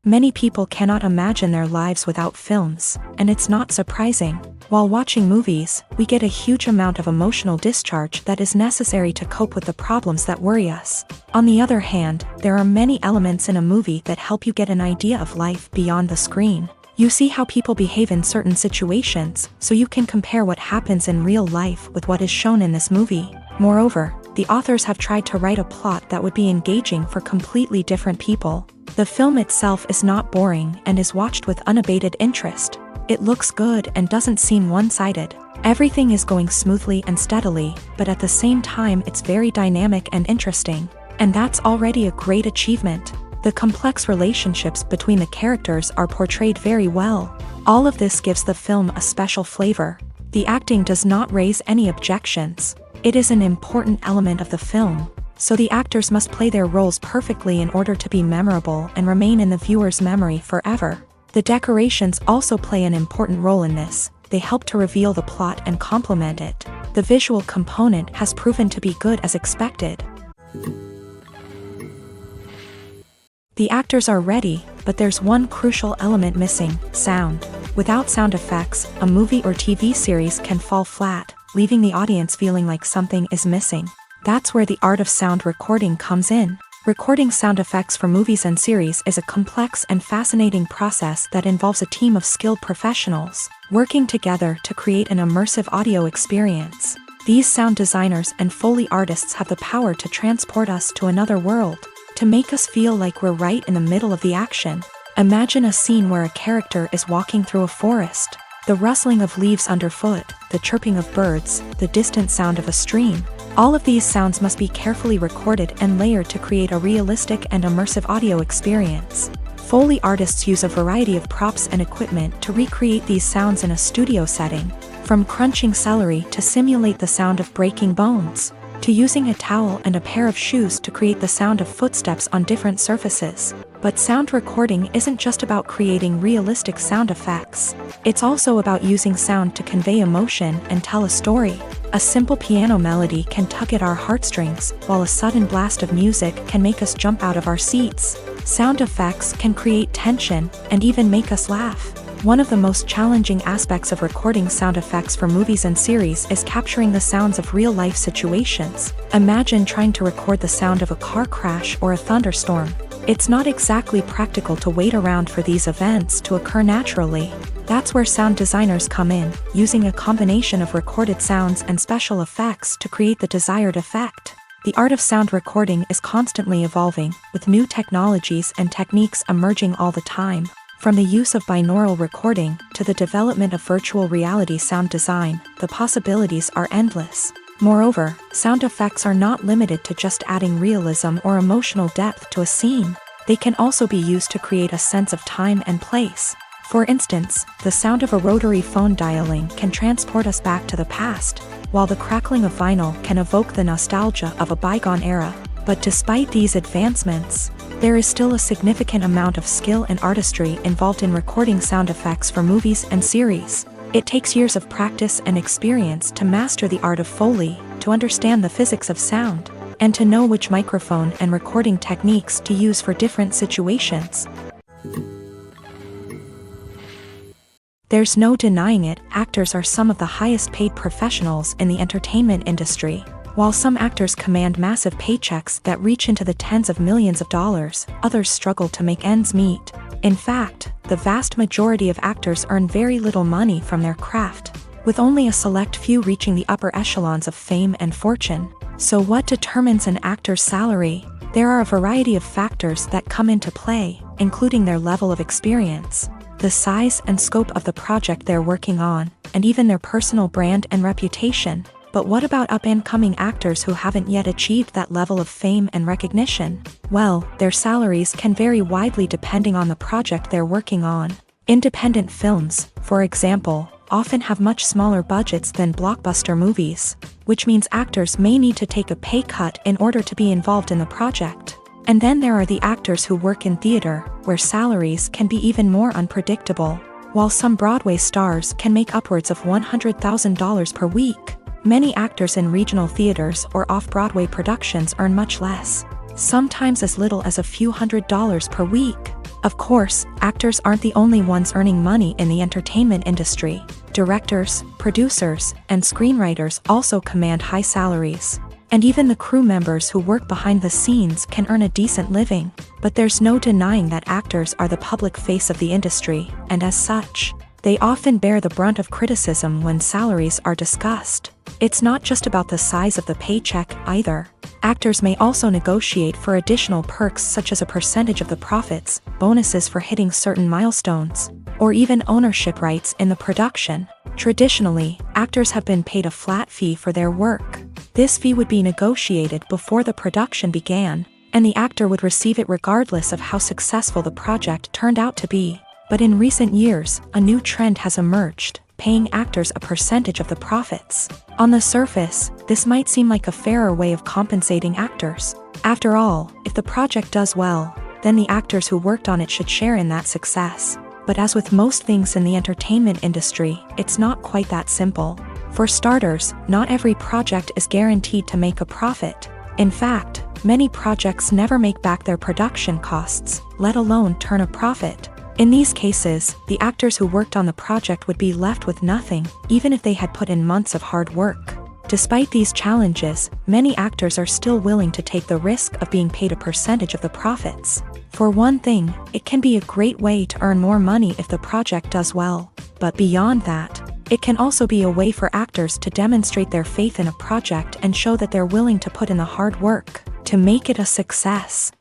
Many people cannot imagine their lives without films, and it's not surprising. While watching movies, we get a huge amount of emotional discharge that is necessary to cope with the problems that worry us. On the other hand, there are many elements in a movie that help you get an idea of life beyond the screen. You see how people behave in certain situations, so you can compare what happens in real life with what is shown in this movie. Moreover, the authors have tried to write a plot that would be engaging for completely different people. The film itself is not boring and is watched with unabated interest. It looks good and doesn't seem one-sided. Everything is going smoothly and steadily, but at the same time it's very dynamic and interesting. And that's already a great achievement. The complex relationships between the characters are portrayed very well. All of this gives the film a special flavor. The acting does not raise any objections. It is an important element of the film, so the actors must play their roles perfectly in order to be memorable and remain in the viewer's memory forever. The decorations also play an important role in this. They help to reveal the plot and complement it. The visual component has proven to be good as expected. The actors are ready, but there's one crucial element missing: sound. Without sound effects, a movie or TV series can fall flat, leaving the audience feeling like something is missing. That's where the art of sound recording comes in. Recording sound effects for movies and series is a complex and fascinating process that involves a team of skilled professionals working together to create an immersive audio experience. These sound designers and Foley artists have the power to transport us to another world, to make us feel like we're right in the middle of the action. Imagine a scene where a character is walking through a forest. The rustling of leaves underfoot, the chirping of birds, the distant sound of a stream. All of these sounds must be carefully recorded and layered to create a realistic and immersive audio experience. Foley artists use a variety of props and equipment to recreate these sounds in a studio setting, from crunching celery to simulate the sound of breaking bones, to using a towel and a pair of shoes to create the sound of footsteps on different surfaces. But sound recording isn't just about creating realistic sound effects. It's also about using sound to convey emotion and tell a story. A simple piano melody can tug at our heartstrings, while a sudden blast of music can make us jump out of our seats. Sound effects can create tension and even make us laugh. One of the most challenging aspects of recording sound effects for movies and series is capturing the sounds of real-life situations. Imagine trying to record the sound of a car crash or a thunderstorm. It's not exactly practical to wait around for these events to occur naturally. That's where sound designers come in, using a combination of recorded sounds and special effects to create the desired effect. The art of sound recording is constantly evolving, with new technologies and techniques emerging all the time. From the use of binaural recording to the development of virtual reality sound design, the possibilities are endless. Moreover, sound effects are not limited to just adding realism or emotional depth to a scene. They can also be used to create a sense of time and place. For instance, the sound of a rotary phone dialing can transport us back to the past, while the crackling of vinyl can evoke the nostalgia of a bygone era. But despite these advancements, there is still a significant amount of skill and artistry involved in recording sound effects for movies and series. It takes years of practice and experience to master the art of Foley, to understand the physics of sound, and to know which microphone and recording techniques to use for different situations. There's no denying it, actors are some of the highest paid professionals in the entertainment industry. While some actors command massive paychecks that reach into the tens of millions of dollars, others struggle to make ends meet. In fact, the vast majority of actors earn very little money from their craft, with only a select few reaching the upper echelons of fame and fortune. So what determines an actor's salary? There are a variety of factors that come into play, including their level of experience, the size and scope of the project they're working on, and even their personal brand and reputation. But what about up-and-coming actors who haven't yet achieved that level of fame and recognition? Well, their salaries can vary widely depending on the project they're working on. Independent films, for example, often have much smaller budgets than blockbuster movies, which means actors may need to take a pay cut in order to be involved in the project. And then there are the actors who work in theater, where salaries can be even more unpredictable. While some Broadway stars can make upwards of $100,000 per week, many actors in regional theaters or off-Broadway productions earn much less, sometimes as little as a few $100s per week. Of course, actors aren't the only ones earning money in the entertainment industry. Directors, producers, and screenwriters also command high salaries. And even the crew members who work behind the scenes can earn a decent living. But there's no denying that actors are the public face of the industry, and as such, they often bear the brunt of criticism when salaries are discussed. It's not just about the size of the paycheck, either. Actors may also negotiate for additional perks such as a percentage of the profits, bonuses for hitting certain milestones, or even ownership rights in the production. Traditionally, actors have been paid a flat fee for their work. This fee would be negotiated before the production began, and the actor would receive it regardless of how successful the project turned out to be. But in recent years, a new trend has emerged, paying actors a percentage of the profits. On the surface, this might seem like a fairer way of compensating actors. After all, if the project does well, then the actors who worked on it should share in that success. But as with most things in the entertainment industry, it's not quite that simple. For starters, not every project is guaranteed to make a profit. In fact, many projects never make back their production costs, let alone turn a profit. In these cases, the actors who worked on the project would be left with nothing, even if they had put in months of hard work. Despite these challenges, many actors are still willing to take the risk of being paid a percentage of the profits. For one thing, it can be a great way to earn more money if the project does well. But beyond that, it can also be a way for actors to demonstrate their faith in a project and show that they're willing to put in the hard work to make it a success.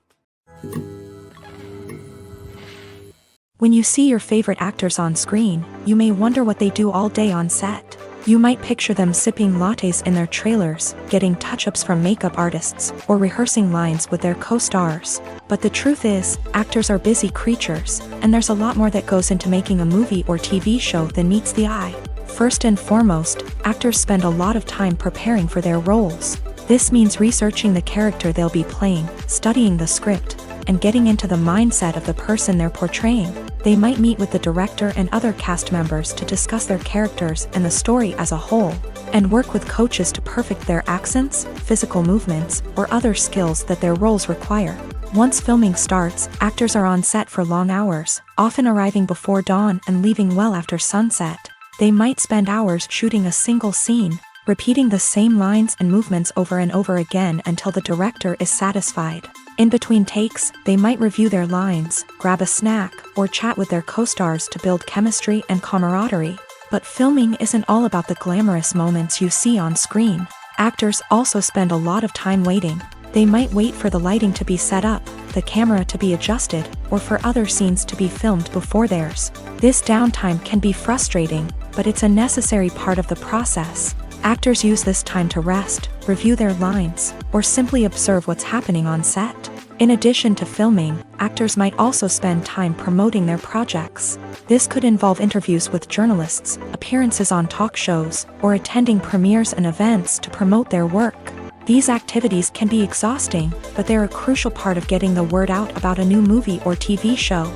When you see your favorite actors on screen, you may wonder what they do all day on set. You might picture them sipping lattes in their trailers, getting touch-ups from makeup artists, or rehearsing lines with their co-stars. But the truth is, actors are busy creatures, and there's a lot more that goes into making a movie or TV show than meets the eye. First and foremost, actors spend a lot of time preparing for their roles. This means researching the character they'll be playing, studying the script, and getting into the mindset of the person they're portraying. They might meet with the director and other cast members to discuss their characters and the story as a whole, and work with coaches to perfect their accents, physical movements, or other skills that their roles require. Once filming starts, actors are on set for long hours, often arriving before dawn and leaving well after sunset. They might spend hours shooting a single scene, repeating the same lines and movements over and over again until the director is satisfied. In between takes, they might review their lines, grab a snack, or chat with their co-stars to build chemistry and camaraderie. But filming isn't all about the glamorous moments you see on screen. Actors also spend a lot of time waiting. They might wait for the lighting to be set up, the camera to be adjusted, or for other scenes to be filmed before theirs. This downtime can be frustrating, but it's a necessary part of the process. Actors use this time to rest, review their lines, or simply observe what's happening on set. In addition to filming, actors might also spend time promoting their projects. This could involve interviews with journalists, appearances on talk shows, or attending premieres and events to promote their work. These activities can be exhausting, but they're a crucial part of getting the word out about a new movie or TV show.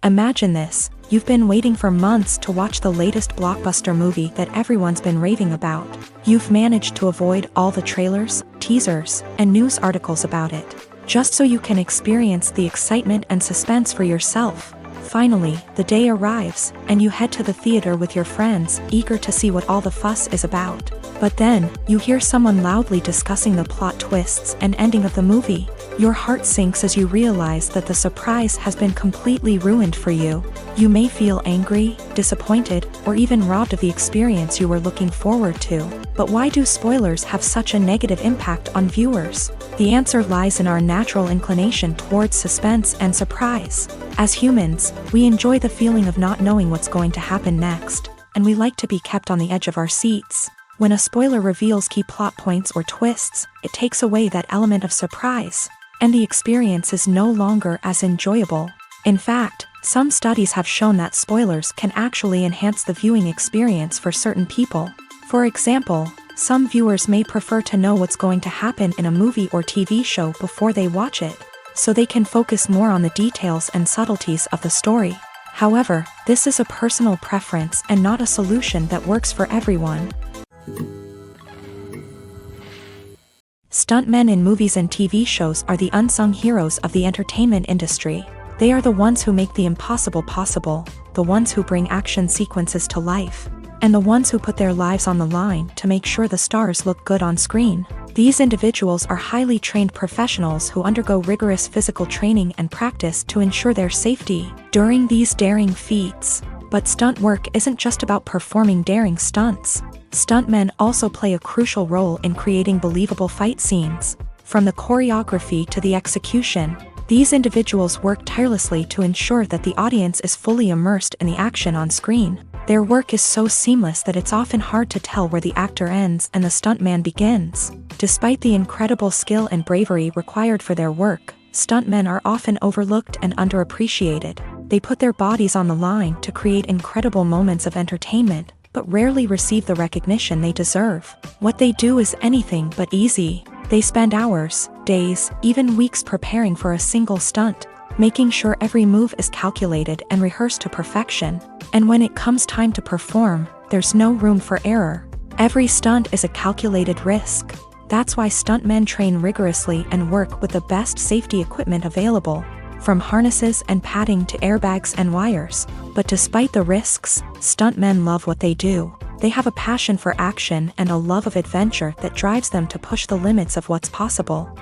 Imagine this. You've been waiting for months to watch the latest blockbuster movie that everyone's been raving about. You've managed to avoid all the trailers, teasers, and news articles about it, just so you can experience the excitement and suspense for yourself. Finally, the day arrives, and you head to the theater with your friends, eager to see what all the fuss is about. But then, you hear someone loudly discussing the plot twists and ending of the movie. Your heart sinks as you realize that the surprise has been completely ruined for you. You may feel angry, disappointed, or even robbed of the experience you were looking forward to. But why do spoilers have such a negative impact on viewers? The answer lies in our natural inclination towards suspense and surprise. As humans, we enjoy the feeling of not knowing what's going to happen next, and we like to be kept on the edge of our seats. When a spoiler reveals key plot points or twists, it takes away that element of surprise, and the experience is no longer as enjoyable. In fact, some studies have shown that spoilers can actually enhance the viewing experience for certain people. For example, some viewers may prefer to know what's going to happen in a movie or TV show before they watch it, so they can focus more on the details and subtleties of the story. However, this is a personal preference and not a solution that works for everyone. Stuntmen in movies and TV shows are the unsung heroes of the entertainment industry. They are the ones who make the impossible possible, the ones who bring action sequences to life, and the ones who put their lives on the line to make sure the stars look good on screen. These individuals are highly trained professionals who undergo rigorous physical training and practice to ensure their safety during these daring feats. But stunt work isn't just about performing daring stunts. Stuntmen also play a crucial role in creating believable fight scenes. From the choreography to the execution, these individuals work tirelessly to ensure that the audience is fully immersed in the action on screen. Their work is so seamless that it's often hard to tell where the actor ends and the stuntman begins. Despite the incredible skill and bravery required for their work, stuntmen are often overlooked and underappreciated. They put their bodies on the line to create incredible moments of entertainment, but rarely receive the recognition they deserve. What they do is anything but easy. They spend hours, days, even weeks preparing for a single stunt, making sure every move is calculated and rehearsed to perfection. And when it comes time to perform, there's no room for error. Every stunt is a calculated risk. That's why stuntmen train rigorously and work with the best safety equipment available, from harnesses and padding to airbags and wires. But despite the risks, stuntmen love what they do. They have a passion for action and a love of adventure that drives them to push the limits of what's possible.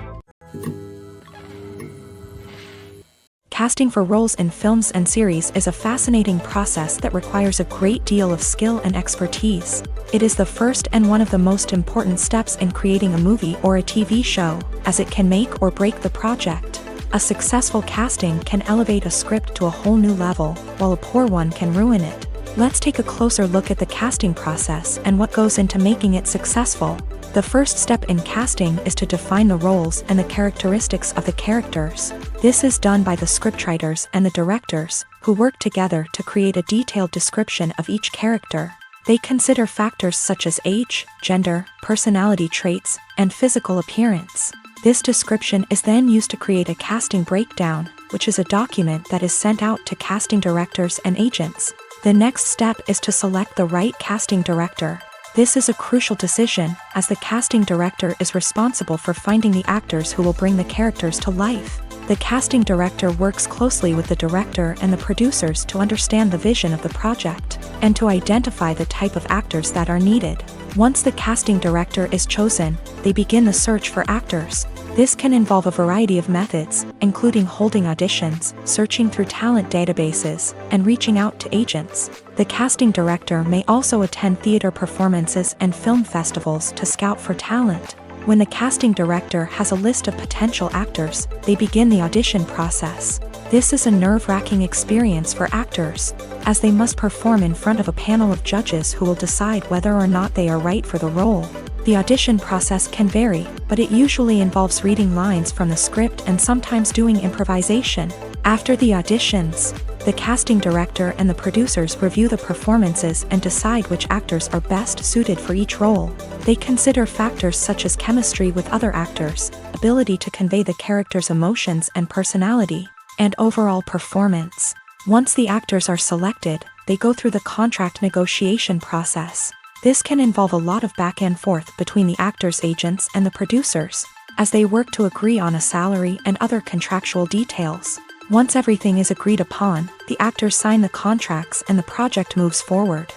Casting for roles in films and series is a fascinating process that requires a great deal of skill and expertise. It is the first and one of the most important steps in creating a movie or a TV show, as it can make or break the project. A successful casting can elevate a script to a whole new level, while a poor one can ruin it. Let's take a closer look at the casting process and what goes into making it successful. The first step in casting is to define the roles and the characteristics of the characters. This is done by the scriptwriters and the directors, who work together to create a detailed description of each character. They consider factors such as age, gender, personality traits, and physical appearance. This description is then used to create a casting breakdown, which is a document that is sent out to casting directors and agents. The next step is to select the right casting director. This is a crucial decision, as the casting director is responsible for finding the actors who will bring the characters to life. The casting director works closely with the director and the producers to understand the vision of the project, and to identify the type of actors that are needed. Once the casting director is chosen, they begin the search for actors. This can involve a variety of methods, including holding auditions, searching through talent databases, and reaching out to agents. The casting director may also attend theater performances and film festivals to scout for talent. When the casting director has a list of potential actors, they begin the audition process. This is a nerve-wracking experience for actors, as they must perform in front of a panel of judges who will decide whether or not they are right for the role. The audition process can vary, but it usually involves reading lines from the script and sometimes doing improvisation. After the auditions, the casting director and the producers review the performances and decide which actors are best suited for each role. They consider factors such as chemistry with other actors, ability to convey the character's emotions and personality, and overall performance. Once the actors are selected, they go through the contract negotiation process. This can involve a lot of back and forth between the actors' agents and the producers, as they work to agree on a salary and other contractual details. Once everything is agreed upon, the actors sign the contracts and the project moves forward.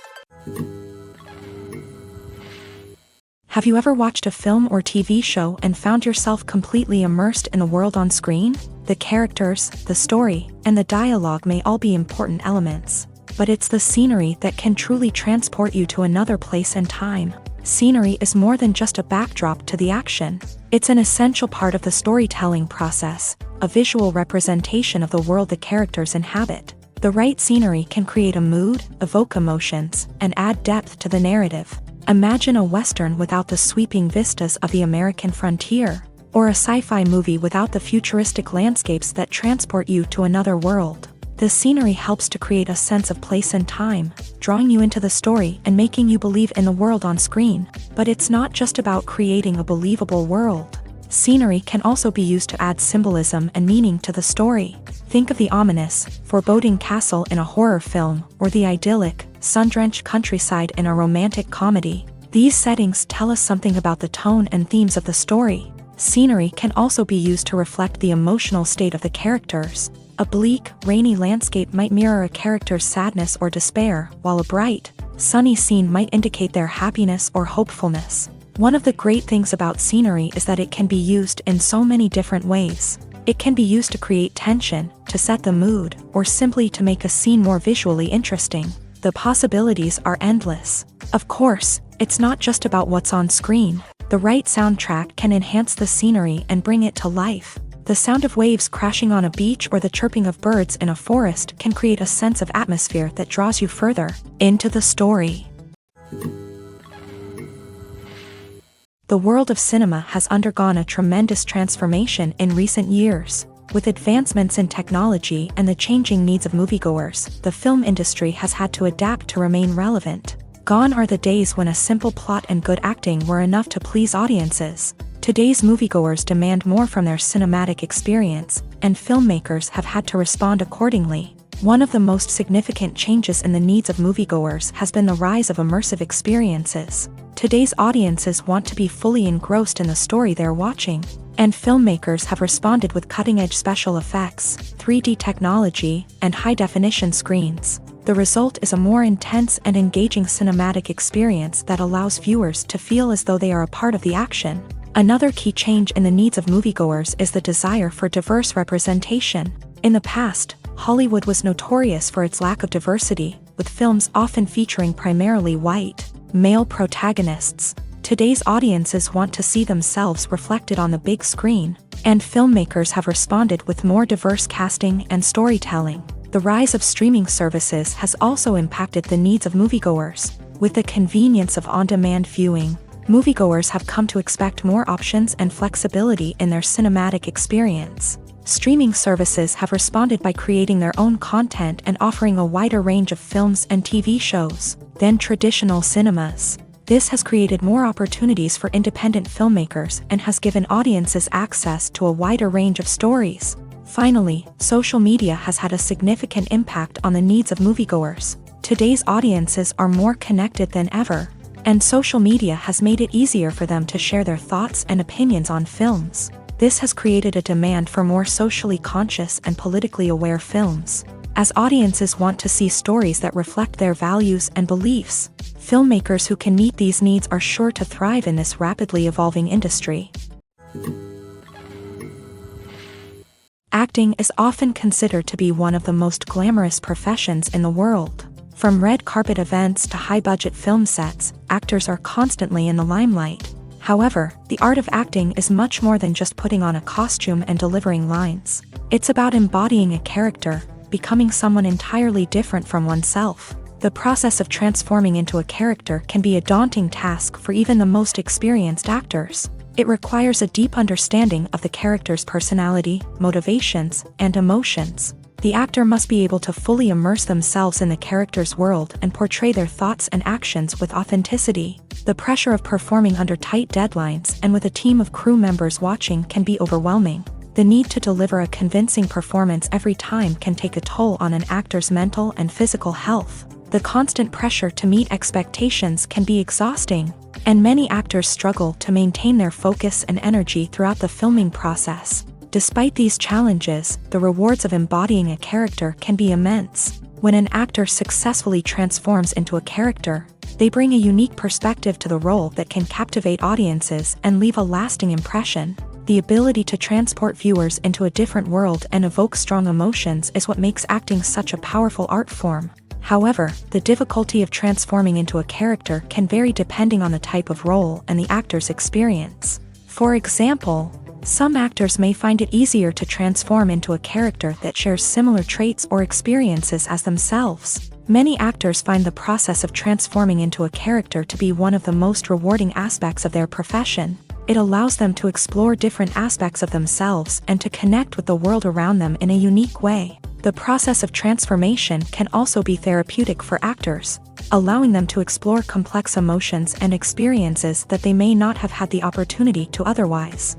Have you ever watched a film or TV show and found yourself completely immersed in the world on screen? The characters, the story, and the dialogue may all be important elements, but it's the scenery that can truly transport you to another place and time. Scenery is more than just a backdrop to the action. It's an essential part of the storytelling process, a visual representation of the world the characters inhabit. The right scenery can create a mood, evoke emotions, and add depth to the narrative. Imagine a Western without the sweeping vistas of the American frontier, or a sci-fi movie without the futuristic landscapes that transport you to another world. The scenery helps to create a sense of place and time, drawing you into the story and making you believe in the world on screen. But it's not just about creating a believable world. Scenery can also be used to add symbolism and meaning to the story. Think of the ominous, foreboding castle in a horror film, or the idyllic, sun-drenched countryside in a romantic comedy. These settings tell us something about the tone and themes of the story. Scenery can also be used to reflect the emotional state of the characters. A bleak, rainy landscape might mirror a character's sadness or despair, while a bright, sunny scene might indicate their happiness or hopefulness. One of the great things about scenery is that it can be used in so many different ways. It can be used to create tension, to set the mood, or simply to make a scene more visually interesting. The possibilities are endless. Of course, it's not just about what's on screen. The right soundtrack can enhance the scenery and bring it to life. The sound of waves crashing on a beach or the chirping of birds in a forest can create a sense of atmosphere that draws you further into the story. The world of cinema has undergone a tremendous transformation in recent years. With advancements in technology and the changing needs of moviegoers, the film industry has had to adapt to remain relevant. Gone are the days when a simple plot and good acting were enough to please audiences. Today's moviegoers demand more from their cinematic experience, and filmmakers have had to respond accordingly. One of the most significant changes in the needs of moviegoers has been the rise of immersive experiences. Today's audiences want to be fully engrossed in the story they're watching, and filmmakers have responded with cutting-edge special effects, 3D technology, and high-definition screens. The result is a more intense and engaging cinematic experience that allows viewers to feel as though they are a part of the action. Another key change in the needs of moviegoers is the desire for diverse representation. In the past, Hollywood was notorious for its lack of diversity, with films often featuring primarily white, male protagonists. Today's audiences want to see themselves reflected on the big screen, and filmmakers have responded with more diverse casting and storytelling. The rise of streaming services has also impacted the needs of moviegoers. With the convenience of on-demand viewing, moviegoers have come to expect more options and flexibility in their cinematic experience. Streaming services have responded by creating their own content and offering a wider range of films and TV shows than traditional cinemas. This has created more opportunities for independent filmmakers and has given audiences access to a wider range of stories. Finally, social media has had a significant impact on the needs of moviegoers. Today's audiences are more connected than ever, and social media has made it easier for them to share their thoughts and opinions on films. This has created a demand for more socially conscious and politically aware films. As audiences want to see stories that reflect their values and beliefs, filmmakers who can meet these needs are sure to thrive in this rapidly evolving industry. Acting is often considered to be one of the most glamorous professions in the world. From red carpet events to high-budget film sets, actors are constantly in the limelight. However, the art of acting is much more than just putting on a costume and delivering lines. It's about embodying a character, becoming someone entirely different from oneself. The process of transforming into a character can be a daunting task for even the most experienced actors. It requires a deep understanding of the character's personality, motivations, and emotions. The actor must be able to fully immerse themselves in the character's world and portray their thoughts and actions with authenticity. The pressure of performing under tight deadlines and with a team of crew members watching can be overwhelming. The need to deliver a convincing performance every time can take a toll on an actor's mental and physical health. The constant pressure to meet expectations can be exhausting, and many actors struggle to maintain their focus and energy throughout the filming process. Despite these challenges, the rewards of embodying a character can be immense. When an actor successfully transforms into a character, they bring a unique perspective to the role that can captivate audiences and leave a lasting impression. The ability to transport viewers into a different world and evoke strong emotions is what makes acting such a powerful art form. However, the difficulty of transforming into a character can vary depending on the type of role and the actor's experience. For example, some actors may find it easier to transform into a character that shares similar traits or experiences as themselves. Many actors find the process of transforming into a character to be one of the most rewarding aspects of their profession. It allows them to explore different aspects of themselves and to connect with the world around them in a unique way. The process of transformation can also be therapeutic for actors, allowing them to explore complex emotions and experiences that they may not have had the opportunity to otherwise.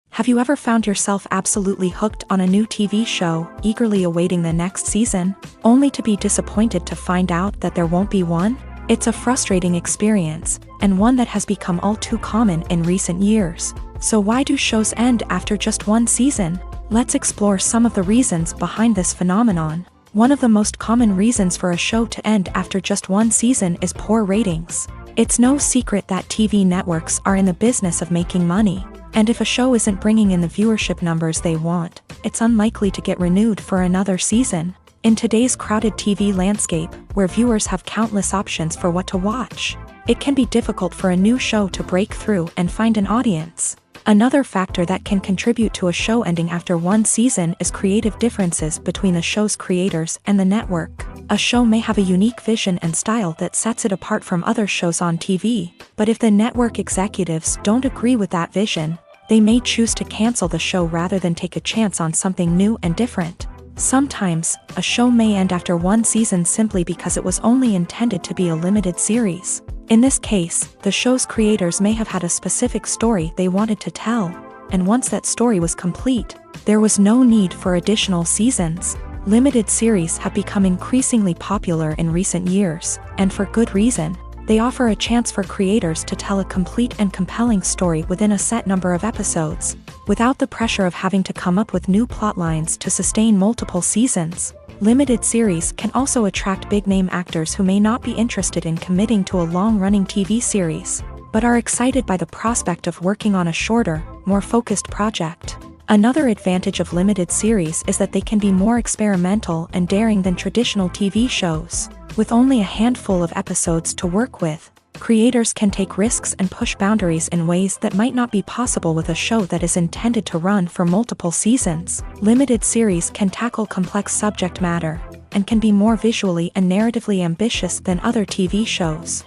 Have you ever found yourself absolutely hooked on a new TV show, eagerly awaiting the next season, only to be disappointed to find out that there won't be one? It's a frustrating experience, and one that has become all too common in recent years. So why do shows end after just one season? Let's explore some of the reasons behind this phenomenon. One of the most common reasons for a show to end after just one season is poor ratings. It's no secret that TV networks are in the business of making money, and if a show isn't bringing in the viewership numbers they want, it's unlikely to get renewed for another season. In today's crowded TV landscape, where viewers have countless options for what to watch, it can be difficult for a new show to break through and find an audience. Another factor that can contribute to a show ending after one season is creative differences between the show's creators and the network. A show may have a unique vision and style that sets it apart from other shows on TV, but if the network executives don't agree with that vision, they may choose to cancel the show rather than take a chance on something new and different. Sometimes, a show may end after one season simply because it was only intended to be a limited series. In this case, the show's creators may have had a specific story they wanted to tell, and once that story was complete, there was no need for additional seasons. Limited series have become increasingly popular in recent years, and for good reason. They offer a chance for creators to tell a complete and compelling story within a set number of episodes, without the pressure of having to come up with new plotlines to sustain multiple seasons. Limited series can also attract big-name actors who may not be interested in committing to a long-running TV series, but are excited by the prospect of working on a shorter, more focused project. Another advantage of limited series is that they can be more experimental and daring than traditional TV shows. With only a handful of episodes to work with, creators can take risks and push boundaries in ways that might not be possible with a show that is intended to run for multiple seasons. Limited series can tackle complex subject matter, and can be more visually and narratively ambitious than other TV shows.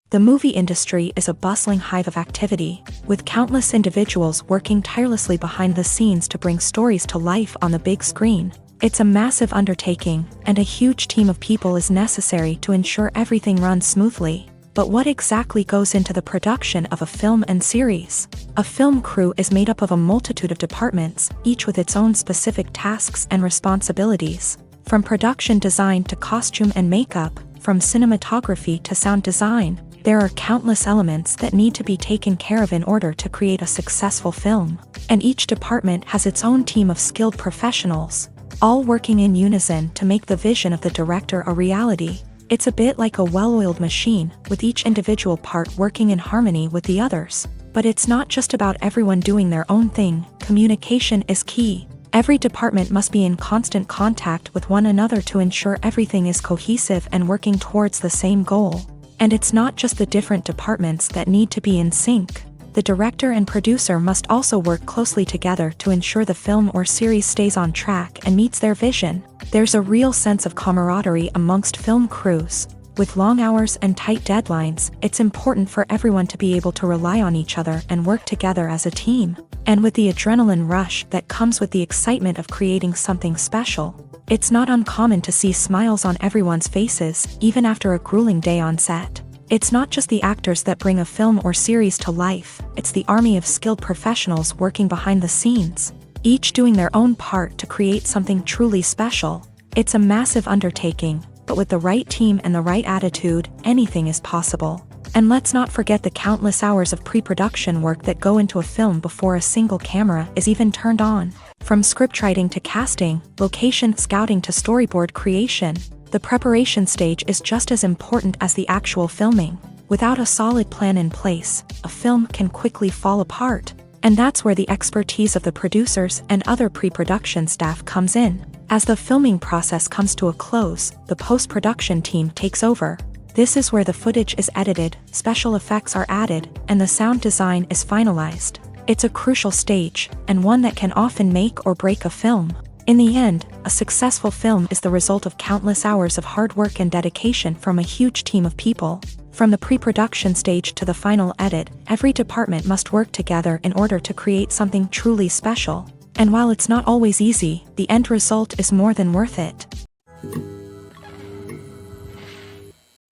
The movie industry is a bustling hive of activity, with countless individuals working tirelessly behind the scenes to bring stories to life on the big screen. It's a massive undertaking, and a huge team of people is necessary to ensure everything runs smoothly. But what exactly goes into the production of a film and series? A film crew is made up of a multitude of departments, each with its own specific tasks and responsibilities. From production design to costume and makeup, from cinematography to sound design, there are countless elements that need to be taken care of in order to create a successful film. And each department has its own team of skilled professionals, all working in unison to make the vision of the director a reality. It's a bit like a well-oiled machine, with each individual part working in harmony with the others. But it's not just about everyone doing their own thing. Communication is key. Every department must be in constant contact with one another to ensure everything is cohesive and working towards the same goal. And it's not just the different departments that need to be in sync. The director and producer must also work closely together to ensure the film or series stays on track and meets their vision. There's a real sense of camaraderie amongst film crews. With long hours and tight deadlines, it's important for everyone to be able to rely on each other and work together as a team. And with the adrenaline rush that comes with the excitement of creating something special, it's not uncommon to see smiles on everyone's faces, even after a grueling day on set. It's not just the actors that bring a film or series to life, it's the army of skilled professionals working behind the scenes, each doing their own part to create something truly special. It's a massive undertaking, but with the right team and the right attitude, anything is possible. And let's not forget the countless hours of pre-production work that go into a film before a single camera is even turned on. From scriptwriting to casting, location scouting to storyboard creation, the preparation stage is just as important as the actual filming. Without a solid plan in place, a film can quickly fall apart. And that's where the expertise of the producers and other pre-production staff comes in. As the filming process comes to a close, the post-production team takes over. This is where the footage is edited, special effects are added, and the sound design is finalized. It's a crucial stage, and one that can often make or break a film. In the end, a successful film is the result of countless hours of hard work and dedication from a huge team of people. From the pre-production stage to the final edit, every department must work together in order to create something truly special. And while it's not always easy, the end result is more than worth it.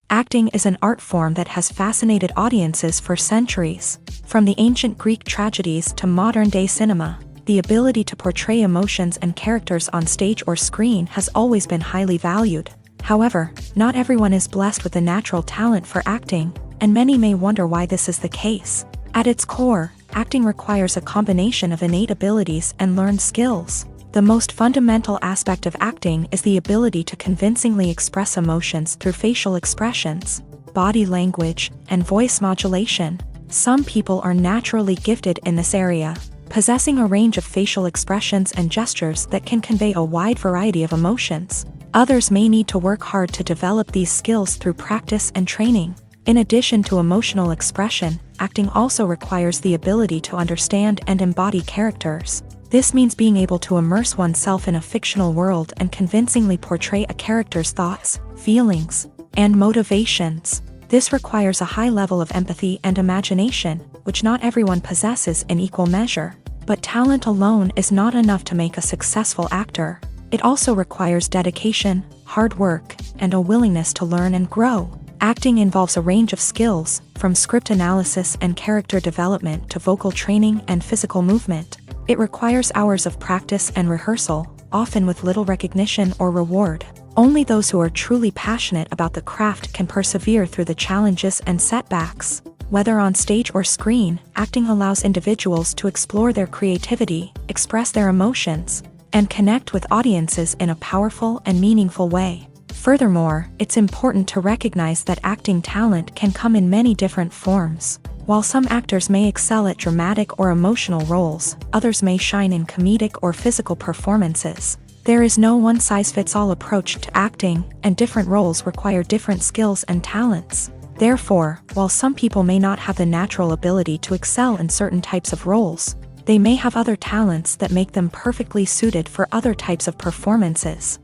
Acting is an art form that has fascinated audiences for centuries. From the ancient Greek tragedies to modern-day cinema, the ability to portray emotions and characters on stage or screen has always been highly valued. However, not everyone is blessed with a natural talent for acting, and many may wonder why this is the case. At its core, acting requires a combination of innate abilities and learned skills. The most fundamental aspect of acting is the ability to convincingly express emotions through facial expressions, body language, and voice modulation. Some people are naturally gifted in this area, possessing a range of facial expressions and gestures that can convey a wide variety of emotions. Others may need to work hard to develop these skills through practice and training. In addition to emotional expression, acting also requires the ability to understand and embody characters. This means being able to immerse oneself in a fictional world and convincingly portray a character's thoughts, feelings, and motivations. This requires a high level of empathy and imagination, which not everyone possesses in equal measure. But talent alone is not enough to make a successful actor. It also requires dedication, hard work, and a willingness to learn and grow. Acting involves a range of skills, from script analysis and character development to vocal training and physical movement. It requires hours of practice and rehearsal, often with little recognition or reward. Only those who are truly passionate about the craft can persevere through the challenges and setbacks. Whether on stage or screen, acting allows individuals to explore their creativity, express their emotions, and connect with audiences in a powerful and meaningful way. Furthermore, it's important to recognize that acting talent can come in many different forms. While some actors may excel at dramatic or emotional roles, others may shine in comedic or physical performances. There is no one-size-fits-all approach to acting, and different roles require different skills and talents. Therefore, while some people may not have the natural ability to excel in certain types of roles, they may have other talents that make them perfectly suited for other types of performances.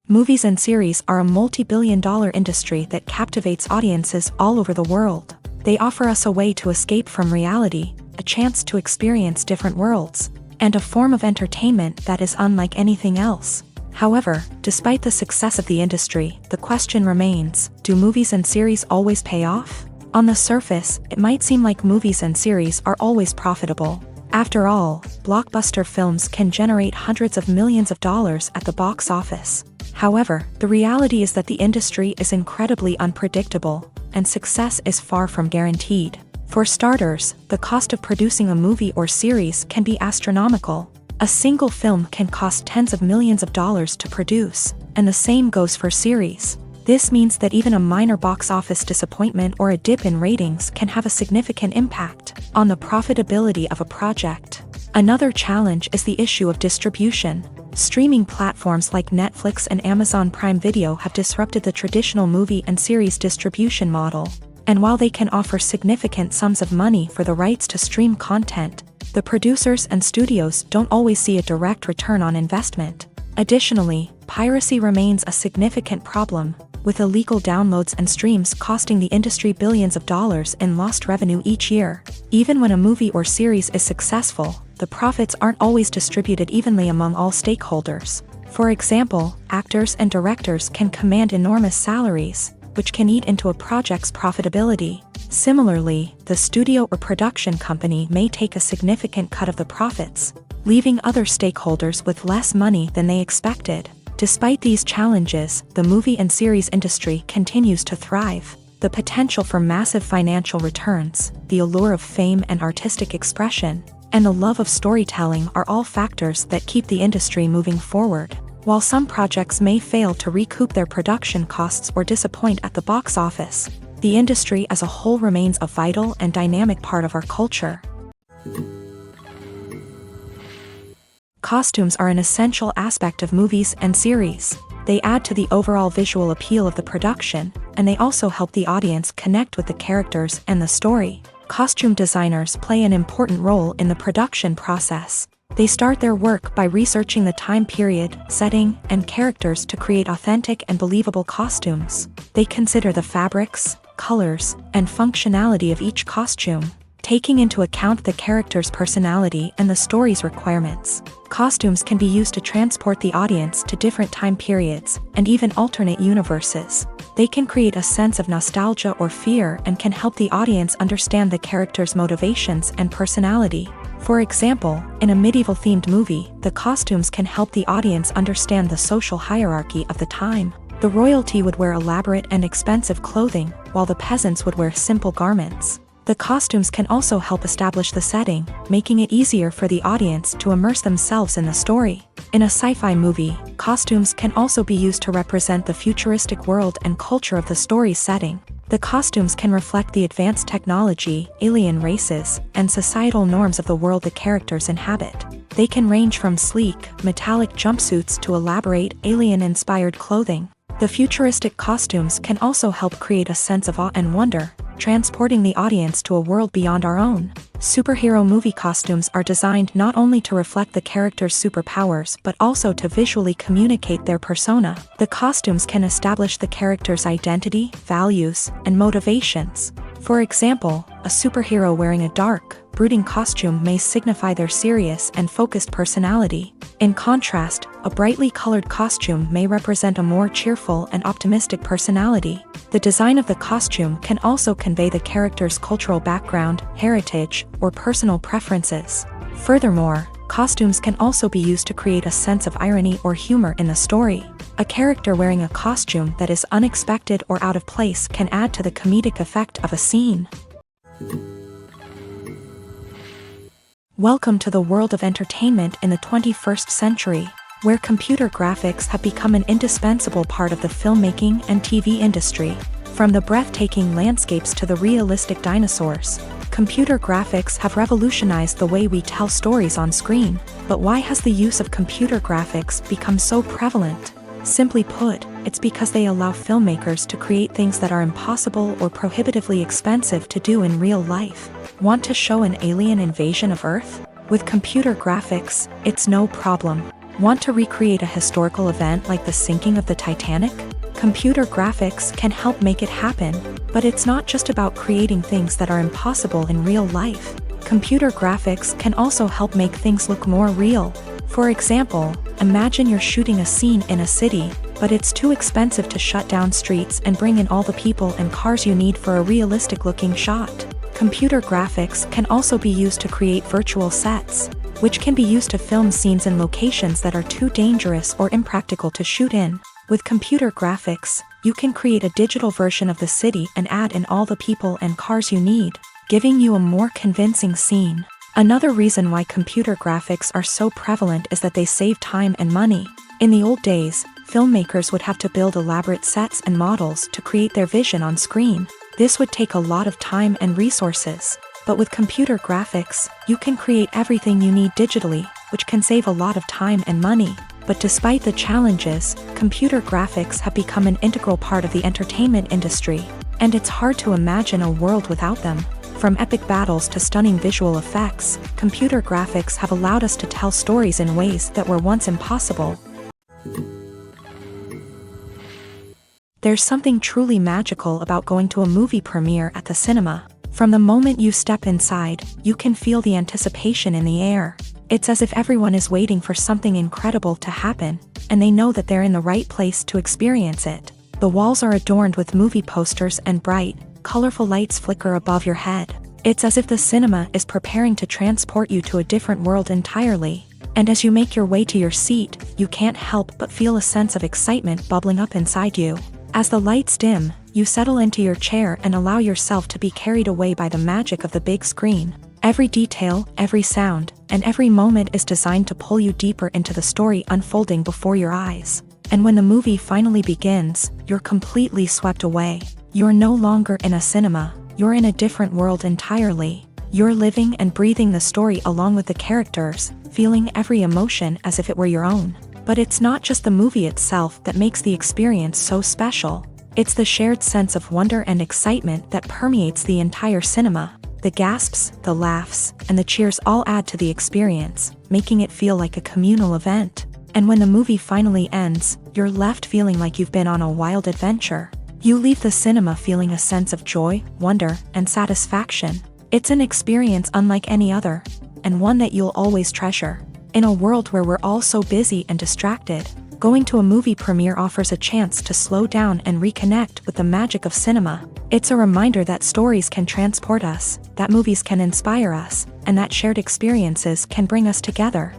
Movies and series are a multi-billion-dollar industry that captivates audiences all over the world. They offer us a way to escape from reality, a chance to experience different worlds, and a form of entertainment that is unlike anything else. However, despite the success of the industry, the question remains, do movies and series always pay off? On the surface, it might seem like movies and series are always profitable. After all, blockbuster films can generate hundreds of millions of dollars at the box office. However, the reality is that the industry is incredibly unpredictable, and success is far from guaranteed. For starters, the cost of producing a movie or series can be astronomical. A single film can cost tens of millions of dollars to produce, and the same goes for series. This means that even a minor box office disappointment or a dip in ratings can have a significant impact on the profitability of a project. Another challenge is the issue of distribution. Streaming platforms like Netflix and Amazon Prime Video have disrupted the traditional movie and series distribution model. And while they can offer significant sums of money for the rights to stream content, the producers and studios don't always see a direct return on investment. Additionally, piracy remains a significant problem, with illegal downloads and streams costing the industry billions of dollars in lost revenue each year. Even when a movie or series is successful, the profits aren't always distributed evenly among all stakeholders. For example, actors and directors can command enormous salaries, which can eat into a project's profitability. Similarly, the studio or production company may take a significant cut of the profits, leaving other stakeholders with less money than they expected. Despite these challenges, the movie and series industry continues to thrive. The potential for massive financial returns, the allure of fame and artistic expression, and the love of storytelling are all factors that keep the industry moving forward. While some projects may fail to recoup their production costs or disappoint at the box office, the industry as a whole remains a vital and dynamic part of our culture. Costumes are an essential aspect of movies and series. They add to the overall visual appeal of the production, and they also help the audience connect with the characters and the story. Costume designers play an important role in the production process. They start their work by researching the time period, setting, and characters to create authentic and believable costumes. They consider the fabrics, colors, and functionality of each costume, taking into account the character's personality and the story's requirements. Costumes can be used to transport the audience to different time periods and even alternate universes. They can create a sense of nostalgia or fear and can help the audience understand the character's motivations and personality. For example, in a medieval-themed movie, the costumes can help the audience understand the social hierarchy of the time. The royalty would wear elaborate and expensive clothing, while the peasants would wear simple garments. The costumes can also help establish the setting, making it easier for the audience to immerse themselves in the story. In a sci-fi movie, costumes can also be used to represent the futuristic world and culture of the story's setting. The costumes can reflect the advanced technology, alien races, and societal norms of the world the characters inhabit. They can range from sleek, metallic jumpsuits to elaborate, alien-inspired clothing. The futuristic costumes can also help create a sense of awe and wonder, transporting the audience to a world beyond our own. Superhero movie costumes are designed not only to reflect the character's superpowers but also to visually communicate their persona. The costumes can establish the character's identity, values, and motivations. For example, a superhero wearing a dark, brooding costume may signify their serious and focused personality. In contrast, a brightly colored costume may represent a more cheerful and optimistic personality. The design of the costume can also convey the character's cultural background, heritage, or personal preferences. Furthermore, costumes can also be used to create a sense of irony or humor in the story. A character wearing a costume that is unexpected or out of place can add to the comedic effect of a scene. Welcome to the world of entertainment in the 21st century, where computer graphics have become an indispensable part of the filmmaking and TV industry. From the breathtaking landscapes to the realistic dinosaurs, computer graphics have revolutionized the way we tell stories on screen. But why has the use of computer graphics become so prevalent? Simply put, it's because they allow filmmakers to create things that are impossible or prohibitively expensive to do in real life. Want to show an alien invasion of Earth? With computer graphics, it's no problem. Want to recreate a historical event like the sinking of the Titanic? Computer graphics can help make it happen. But it's not just about creating things that are impossible in real life. Computer graphics can also help make things look more real. For example, imagine you're shooting a scene in a city, but it's too expensive to shut down streets and bring in all the people and cars you need for a realistic-looking shot. Computer graphics can also be used to create virtual sets, which can be used to film scenes in locations that are too dangerous or impractical to shoot in. With computer graphics, you can create a digital version of the city and add in all the people and cars you need, giving you a more convincing scene. Another reason why computer graphics are so prevalent is that they save time and money. In the old days, filmmakers would have to build elaborate sets and models to create their vision on screen. This would take a lot of time and resources. But with computer graphics, you can create everything you need digitally, which can save a lot of time and money. But despite the challenges, computer graphics have become an integral part of the entertainment industry, and it's hard to imagine a world without them. From epic battles to stunning visual effects, computer graphics have allowed us to tell stories in ways that were once impossible. There's something truly magical about going to a movie premiere at the cinema. From the moment you step inside, you can feel the anticipation in the air. It's as if everyone is waiting for something incredible to happen, and they know that they're in the right place to experience it. The walls are adorned with movie posters and bright, colorful lights flicker above your head. It's as if the cinema is preparing to transport you to a different world entirely. And as you make your way to your seat, you can't help but feel a sense of excitement bubbling up inside you. As the lights dim, you settle into your chair and allow yourself to be carried away by the magic of the big screen. Every detail, every sound, and every moment is designed to pull you deeper into the story unfolding before your eyes. And when the movie finally begins, you're completely swept away. You're no longer in a cinema, you're in a different world entirely. You're living and breathing the story along with the characters, feeling every emotion as if it were your own. But it's not just the movie itself that makes the experience so special. It's the shared sense of wonder and excitement that permeates the entire cinema. The gasps, the laughs, and the cheers all add to the experience, making it feel like a communal event. And when the movie finally ends, you're left feeling like you've been on a wild adventure. You leave the cinema feeling a sense of joy, wonder, and satisfaction. It's an experience unlike any other, and one that you'll always treasure. In a world where we're all so busy and distracted, Going to a movie premiere offers a chance to slow down and reconnect with the magic of cinema. It's a reminder that stories can transport us, that movies can inspire us, and that shared experiences can bring us together.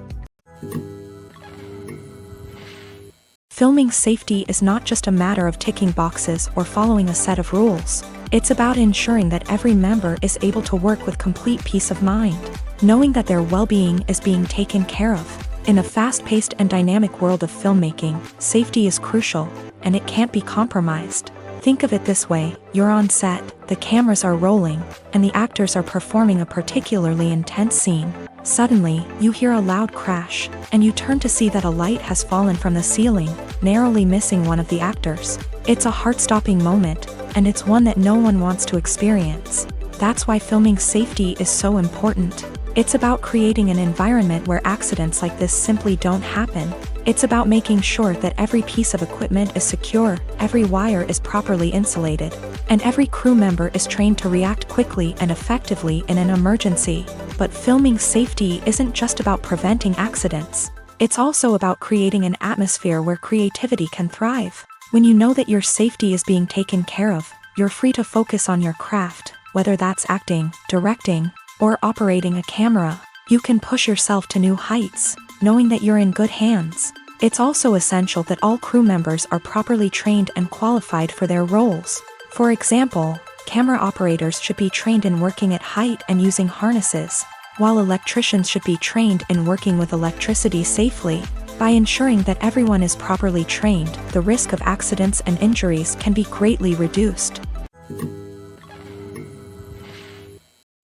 Filming safety is not just a matter of ticking boxes or following a set of rules. It's about ensuring that every member is able to work with complete peace of mind, knowing that their well-being is being taken care of. In a fast-paced and dynamic world of filmmaking, safety is crucial, and it can't be compromised. Think of it this way: you're on set, the cameras are rolling, and the actors are performing a particularly intense scene. Suddenly, you hear a loud crash, and you turn to see that a light has fallen from the ceiling, narrowly missing one of the actors. It's a heart-stopping moment, and it's one that no one wants to experience. That's why filming safety is so important. It's about creating an environment where accidents like this simply don't happen. It's about making sure that every piece of equipment is secure, every wire is properly insulated, and every crew member is trained to react quickly and effectively in an emergency. But filming safety isn't just about preventing accidents. It's also about creating an atmosphere where creativity can thrive. When you know that your safety is being taken care of, you're free to focus on your craft, whether that's acting, directing, or operating a camera. You can push yourself to new heights, knowing that you're in good hands. It's also essential that all crew members are properly trained and qualified for their roles. For example, camera operators should be trained in working at height and using harnesses, while electricians should be trained in working with electricity safely. By ensuring that everyone is properly trained, the risk of accidents and injuries can be greatly reduced.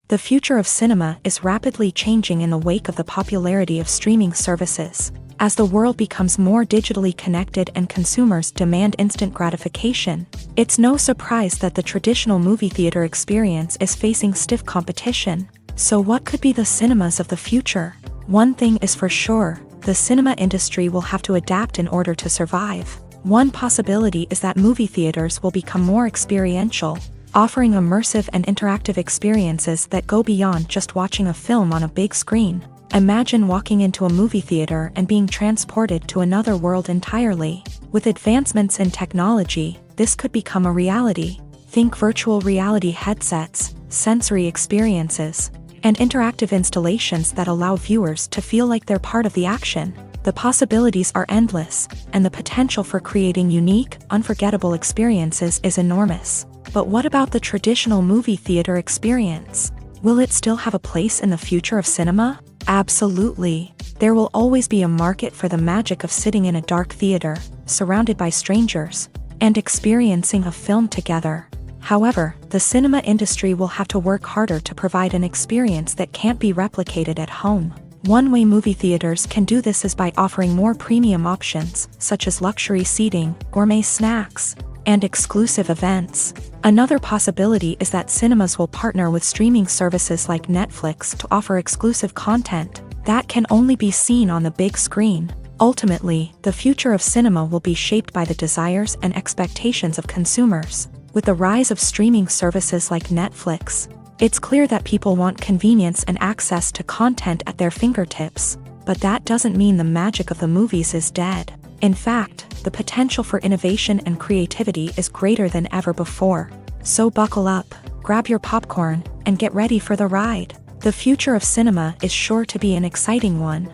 The future of cinema is rapidly changing in the wake of the popularity of streaming services. As the world becomes more digitally connected and consumers demand instant gratification, it's no surprise that the traditional movie theater experience is facing stiff competition. So what could be the cinemas of the future? One thing is for sure: the cinema industry will have to adapt in order to survive. One possibility is that movie theaters will become more experiential, offering immersive and interactive experiences that go beyond just watching a film on a big screen. Imagine walking into a movie theater and being transported to another world entirely. With advancements in technology, this could become a reality. Think virtual reality headsets, sensory experiences, and interactive installations that allow viewers to feel like they're part of the action. The possibilities are endless, and the potential for creating unique, unforgettable experiences is enormous. But what about the traditional movie theater experience? Will it still have a place in the future of cinema? Absolutely. There will always be a market for the magic of sitting in a dark theater, surrounded by strangers, and experiencing a film together. However, the cinema industry will have to work harder to provide an experience that can't be replicated at home. One way movie theaters can do this is by offering more premium options, such as luxury seating, gourmet snacks, and exclusive events. Another possibility is that cinemas will partner with streaming services like Netflix to offer exclusive content that can only be seen on the big screen. Ultimately, the future of cinema will be shaped by the desires and expectations of consumers. With the rise of streaming services like Netflix, it's clear that people want convenience and access to content at their fingertips. But that doesn't mean the magic of the movies is dead. In fact, the potential for innovation and creativity is greater than ever before. So buckle up, grab your popcorn, and get ready for the ride. The future of cinema is sure to be an exciting one.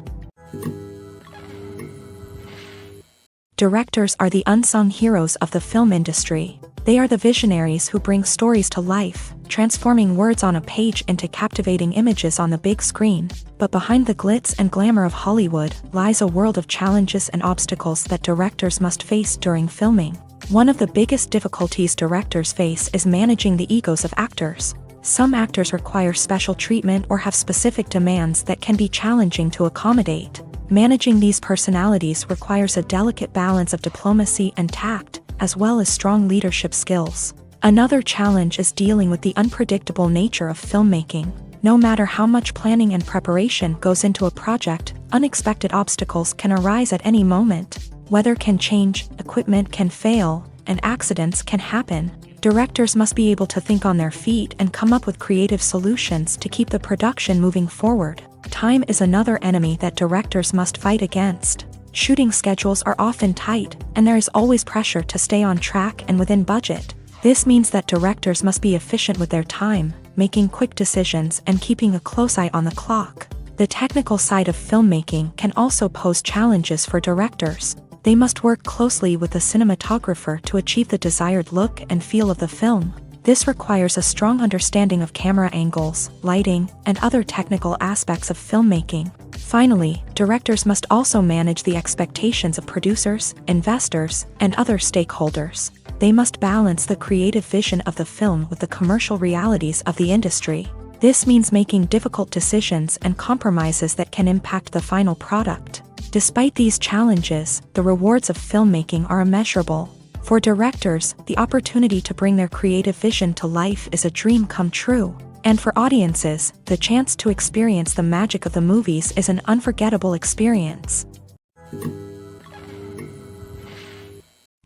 Directors are the unsung heroes of the film industry. They are the visionaries who bring stories to life, transforming words on a page into captivating images on the big screen. But behind the glitz and glamour of Hollywood lies a world of challenges and obstacles that directors must face during filming. One of the biggest difficulties directors face is managing the egos of actors. Some actors require special treatment or have specific demands that can be challenging to accommodate. Managing these personalities requires a delicate balance of diplomacy and tact, as well as strong leadership skills. Another challenge is dealing with the unpredictable nature of filmmaking. No matter how much planning and preparation goes into a project, unexpected obstacles can arise at any moment. Weather can change, equipment can fail, and accidents can happen. Directors must be able to think on their feet and come up with creative solutions to keep the production moving forward. Time is another enemy that directors must fight against. Shooting schedules are often tight, and there is always pressure to stay on track and within budget. This means that directors must be efficient with their time, making quick decisions and keeping a close eye on the clock. The technical side of filmmaking can also pose challenges for directors. They must work closely with the cinematographer to achieve the desired look and feel of the film. This requires a strong understanding of camera angles, lighting, and other technical aspects of filmmaking. Finally, directors must also manage the expectations of producers, investors, and other stakeholders. They must balance the creative vision of the film with the commercial realities of the industry. This means making difficult decisions and compromises that can impact the final product. Despite these challenges, the rewards of filmmaking are immeasurable. For directors, the opportunity to bring their creative vision to life is a dream come true. And for audiences, the chance to experience the magic of the movies is an unforgettable experience.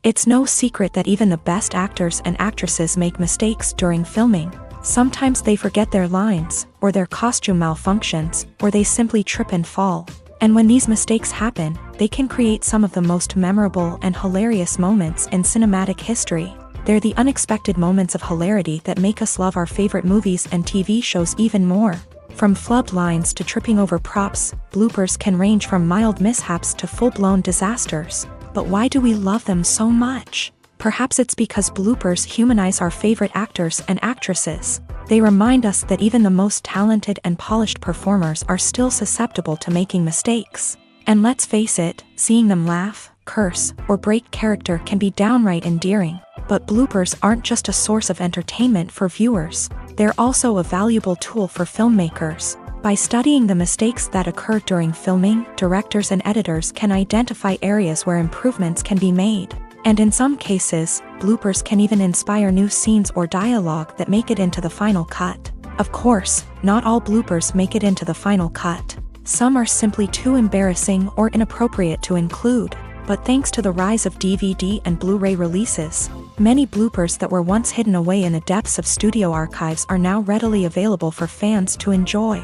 It's no secret that even the best actors and actresses make mistakes during filming. Sometimes they forget their lines, or their costume malfunctions, or they simply trip and fall. And when these mistakes happen, they can create some of the most memorable and hilarious moments in cinematic history. They're the unexpected moments of hilarity that make us love our favorite movies and TV shows even more. From flubbed lines to tripping over props, bloopers can range from mild mishaps to full-blown disasters. But why do we love them so much? Perhaps it's because bloopers humanize our favorite actors and actresses. They remind us that even the most talented and polished performers are still susceptible to making mistakes. And let's face it, seeing them laugh, curse, or break character can be downright endearing. But bloopers aren't just a source of entertainment for viewers. They're also a valuable tool for filmmakers. By studying the mistakes that occur during filming, directors and editors can identify areas where improvements can be made. And in some cases, bloopers can even inspire new scenes or dialogue that make it into the final cut. Of course, not all bloopers make it into the final cut. Some are simply too embarrassing or inappropriate to include. But thanks to the rise of DVD and Blu-ray releases, many bloopers that were once hidden away in the depths of studio archives are now readily available for fans to enjoy.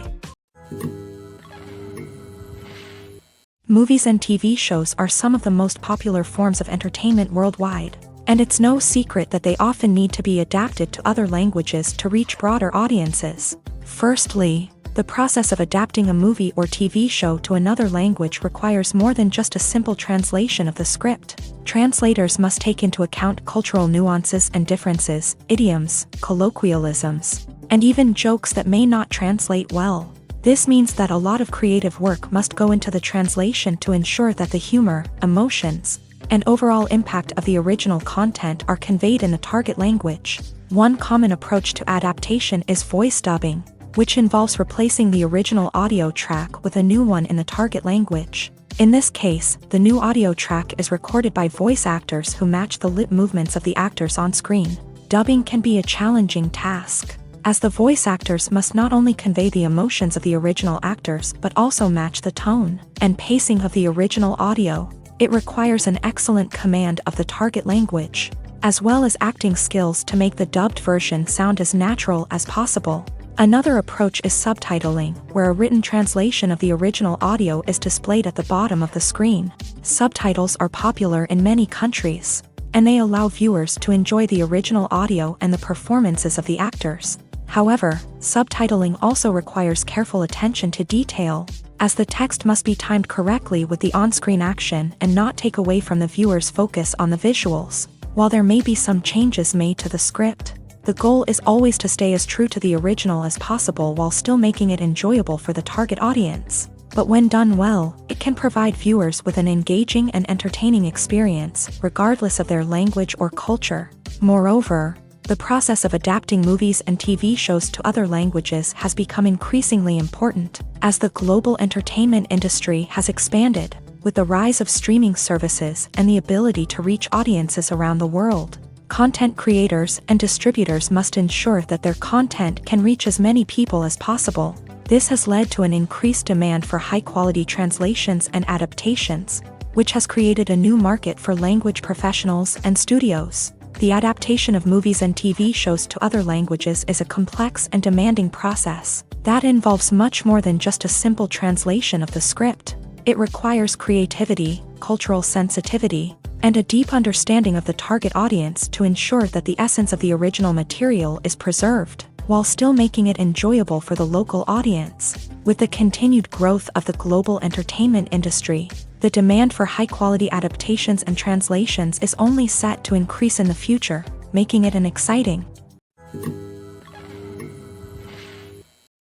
Movies and TV shows are some of the most popular forms of entertainment worldwide, and it's no secret that they often need to be adapted to other languages to reach broader audiences. Firstly, the process of adapting a movie or TV show to another language requires more than just a simple translation of the script. Translators must take into account cultural nuances and differences, idioms, colloquialisms, and even jokes that may not translate well. This means that a lot of creative work must go into the translation to ensure that the humor, emotions, and overall impact of the original content are conveyed in the target language. One common approach to adaptation is voice dubbing, which involves replacing the original audio track with a new one in the target language. In this case, the new audio track is recorded by voice actors who match the lip movements of the actors on screen. Dubbing can be a challenging task, as the voice actors must not only convey the emotions of the original actors but also match the tone and pacing of the original audio. It requires an excellent command of the target language, as well as acting skills to make the dubbed version sound as natural as possible. Another approach is subtitling, where a written translation of the original audio is displayed at the bottom of the screen. Subtitles are popular in many countries, and they allow viewers to enjoy the original audio and the performances of the actors. However, subtitling also requires careful attention to detail, as the text must be timed correctly with the on-screen action and not take away from the viewer's focus on the visuals. While there may be some changes made to the script, the goal is always to stay as true to the original as possible while still making it enjoyable for the target audience. But when done well, it can provide viewers with an engaging and entertaining experience, regardless of their language or culture. Moreover, the process of adapting movies and TV shows to other languages has become increasingly important, as the global entertainment industry has expanded, with the rise of streaming services and the ability to reach audiences around the world. Content creators and distributors must ensure that their content can reach as many people as possible. This has led to an increased demand for high-quality translations and adaptations, which has created a new market for language professionals and studios. The adaptation of movies and TV shows to other languages is a complex and demanding process that involves much more than just a simple translation of the script. It requires creativity, cultural sensitivity, and a deep understanding of the target audience to ensure that the essence of the original material is preserved, while still making it enjoyable for the local audience. With the continued growth of the global entertainment industry, the demand for high-quality adaptations and translations is only set to increase in the future, making it an exciting.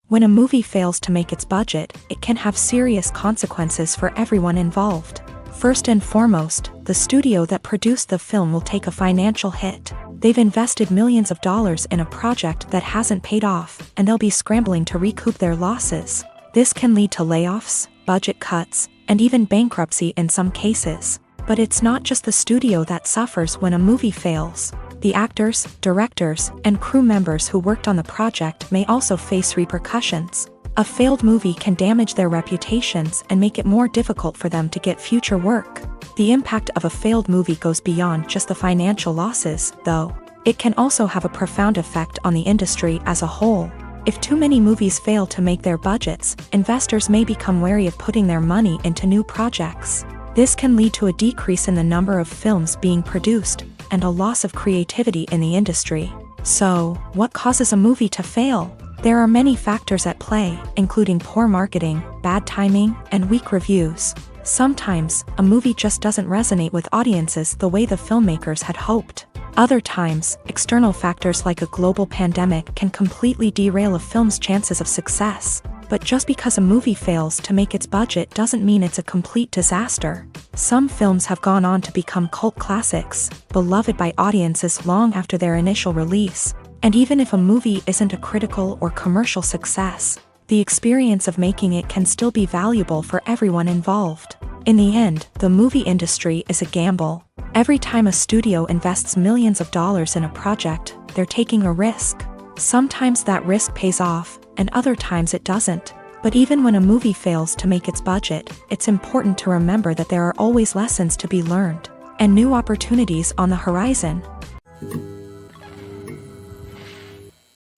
When a movie fails to make its budget, it can have serious consequences for everyone involved. First and foremost, the studio that produced the film will take a financial hit. They've invested millions of dollars in a project that hasn't paid off, and they'll be scrambling to recoup their losses. This can lead to layoffs, budget cuts, and even bankruptcy in some cases. But it's not just the studio that suffers when a movie fails. The actors, directors, and crew members who worked on the project may also face repercussions. A failed movie can damage their reputations and make it more difficult for them to get future work. The impact of a failed movie goes beyond just the financial losses, though. It can also have a profound effect on the industry as a whole. If too many movies fail to make their budgets, investors may become wary of putting their money into new projects. This can lead to a decrease in the number of films being produced, and a loss of creativity in the industry. So, what causes a movie to fail? There are many factors at play, including poor marketing, bad timing, and weak reviews. Sometimes, a movie just doesn't resonate with audiences the way the filmmakers had hoped. Other times, external factors like a global pandemic can completely derail a film's chances of success. But just because a movie fails to make its budget doesn't mean it's a complete disaster. Some films have gone on to become cult classics, beloved by audiences long after their initial release. And even if a movie isn't a critical or commercial success, the experience of making it can still be valuable for everyone involved. In the end, the movie industry is a gamble. Every time a studio invests millions of dollars in a project, they're taking a risk. Sometimes that risk pays off, and other times it doesn't. But even when a movie fails to make its budget, it's important to remember that there are always lessons to be learned, and new opportunities on the horizon.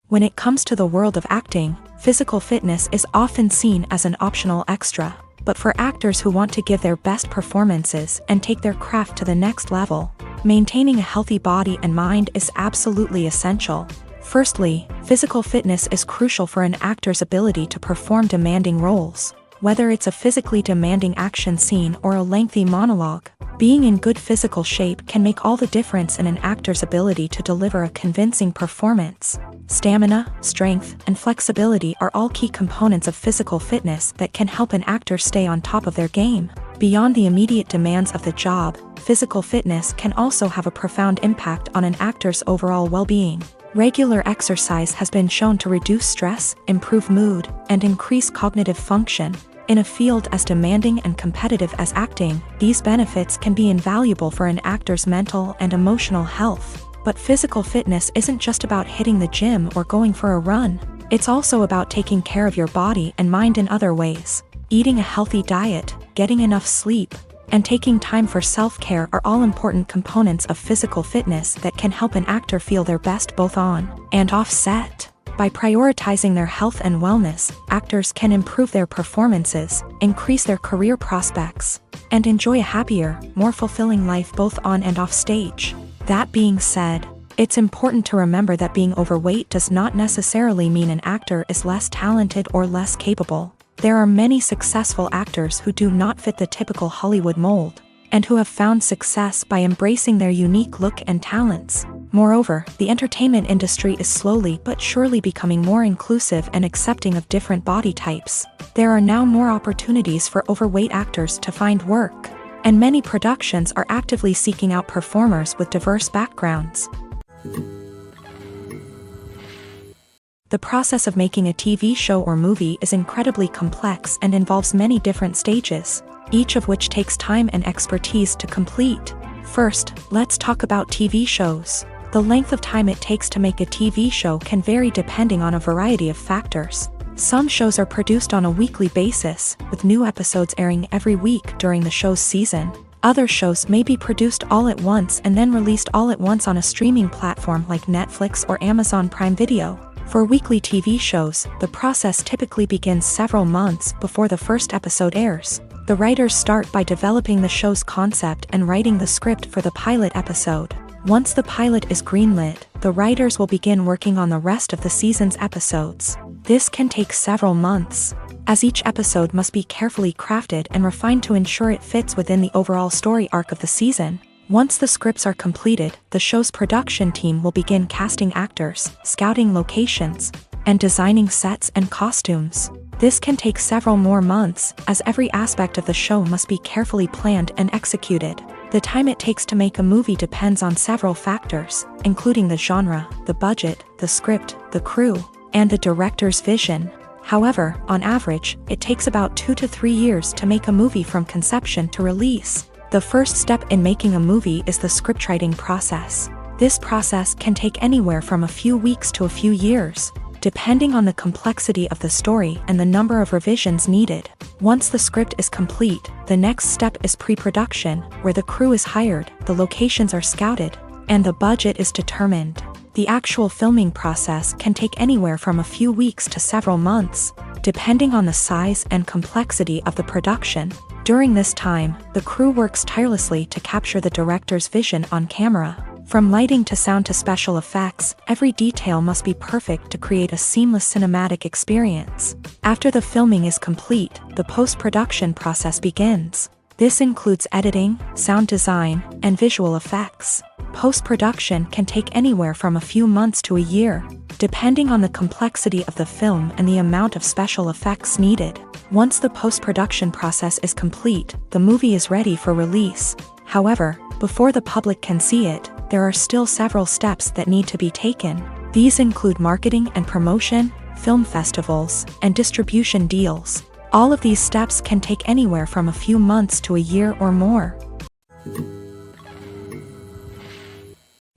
When it comes to the world of acting, physical fitness is often seen as an optional extra. But for actors who want to give their best performances and take their craft to the next level, maintaining a healthy body and mind is absolutely essential. Firstly, physical fitness is crucial for an actor's ability to perform demanding roles. Whether it's a physically demanding action scene or a lengthy monologue, being in good physical shape can make all the difference in an actor's ability to deliver a convincing performance. Stamina, strength, and flexibility are all key components of physical fitness that can help an actor stay on top of their game. Beyond the immediate demands of the job, physical fitness can also have a profound impact on an actor's overall well-being. Regular exercise has been shown to reduce stress, improve mood, and increase cognitive function. In a field as demanding and competitive as acting, these benefits can be invaluable for an actor's mental and emotional health. But physical fitness isn't just about hitting the gym or going for a run. It's also about taking care of your body and mind in other ways. Eating a healthy diet, getting enough sleep, and taking time for self-care are all important components of physical fitness that can help an actor feel their best both on and off set. By prioritizing their health and wellness, actors can improve their performances, increase their career prospects, and enjoy a happier, more fulfilling life both on and off stage. That being said, it's important to remember that being overweight does not necessarily mean an actor is less talented or less capable. There are many successful actors who do not fit the typical Hollywood mold, and who have found success by embracing their unique look and talents. Moreover, the entertainment industry is slowly but surely becoming more inclusive and accepting of different body types. There are now more opportunities for overweight actors to find work, and many productions are actively seeking out performers with diverse backgrounds. The process of making a TV show or movie is incredibly complex and involves many different stages, each of which takes time and expertise to complete. First, let's talk about TV shows. The length of time it takes to make a TV show can vary depending on a variety of factors. Some shows are produced on a weekly basis, with new episodes airing every week during the show's season. Other shows may be produced all at once and then released all at once on a streaming platform like Netflix or Amazon Prime Video. For weekly TV shows, the process typically begins several months before the first episode airs. The writers start by developing the show's concept and writing the script for the pilot episode. Once the pilot is greenlit, the writers will begin working on the rest of the season's episodes. This can take several months, as each episode must be carefully crafted and refined to ensure it fits within the overall story arc of the season. Once the scripts are completed, the show's production team will begin casting actors, scouting locations, and designing sets and costumes. This can take several more months, as every aspect of the show must be carefully planned and executed. The time it takes to make a movie depends on several factors, including the genre, the budget, the script, the crew, and the director's vision. However, on average, it takes about 2 to 3 years to make a movie from conception to release. The first step in making a movie is the scriptwriting process. This process can take anywhere from a few weeks to a few years, depending on the complexity of the story and the number of revisions needed. Once the script is complete, the next step is pre-production, where the crew is hired, the locations are scouted, and the budget is determined. The actual filming process can take anywhere from a few weeks to several months, depending on the size and complexity of the production. During this time, the crew works tirelessly to capture the director's vision on camera. From lighting to sound to special effects, every detail must be perfect to create a seamless cinematic experience. After the filming is complete, the post-production process begins. This includes editing, sound design, and visual effects. Post-production can take anywhere from a few months to a year, depending on the complexity of the film and the amount of special effects needed. Once the post-production process is complete, the movie is ready for release. However, before the public can see it, there are still several steps that need to be taken. These include marketing and promotion, film festivals, and distribution deals. All of these steps can take anywhere from a few months to a year or more.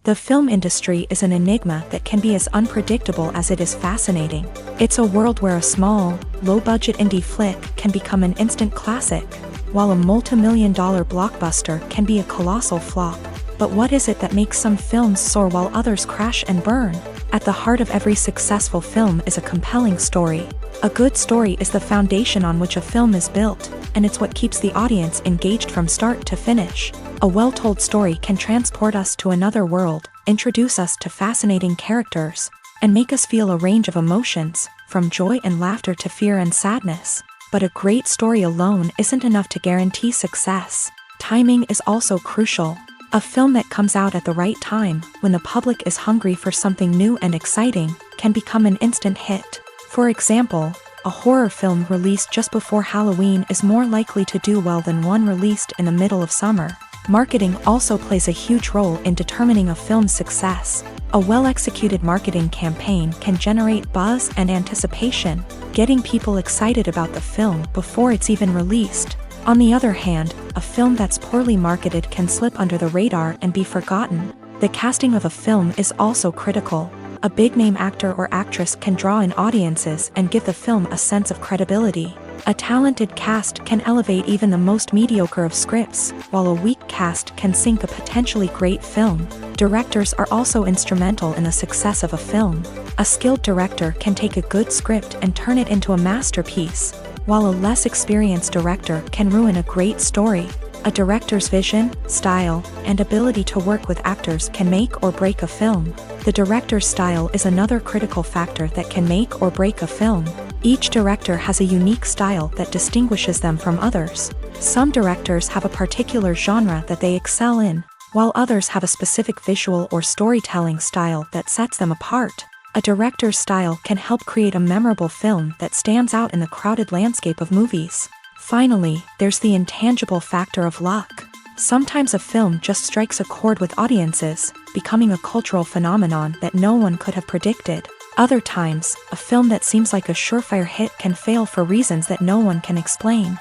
The film industry is an enigma that can be as unpredictable as it is fascinating. It's a world where a small, low-budget indie flick can become an instant classic, while a multi-million-dollar blockbuster can be a colossal flop. But what is it that makes some films soar while others crash and burn? At the heart of every successful film is a compelling story. A good story is the foundation on which a film is built, and it's what keeps the audience engaged from start to finish. A well-told story can transport us to another world, introduce us to fascinating characters, and make us feel a range of emotions, from joy and laughter to fear and sadness. But a great story alone isn't enough to guarantee success. Timing is also crucial. A film that comes out at the right time, when the public is hungry for something new and exciting, can become an instant hit. For example, a horror film released just before Halloween is more likely to do well than one released in the middle of summer. Marketing also plays a huge role in determining a film's success. A well-executed marketing campaign can generate buzz and anticipation, getting people excited about the film before it's even released. On the other hand, a film that's poorly marketed can slip under the radar and be forgotten. The casting of a film is also critical. A big-name actor or actress can draw in audiences and give the film a sense of credibility. A talented cast can elevate even the most mediocre of scripts, while a weak cast can sink a potentially great film. Directors are also instrumental in the success of a film. A skilled director can take a good script and turn it into a masterpiece, while a less experienced director can ruin a great story. A director's vision, style, and ability to work with actors can make or break a film. The director's style is another critical factor that can make or break a film. Each director has a unique style that distinguishes them from others. Some directors have a particular genre that they excel in, while others have a specific visual or storytelling style that sets them apart. A director's style can help create a memorable film that stands out in the crowded landscape of movies. Finally, there's the intangible factor of luck. Sometimes a film just strikes a chord with audiences, becoming a cultural phenomenon that no one could have predicted. Other times, a film that seems like a surefire hit can fail for reasons that no one can explain.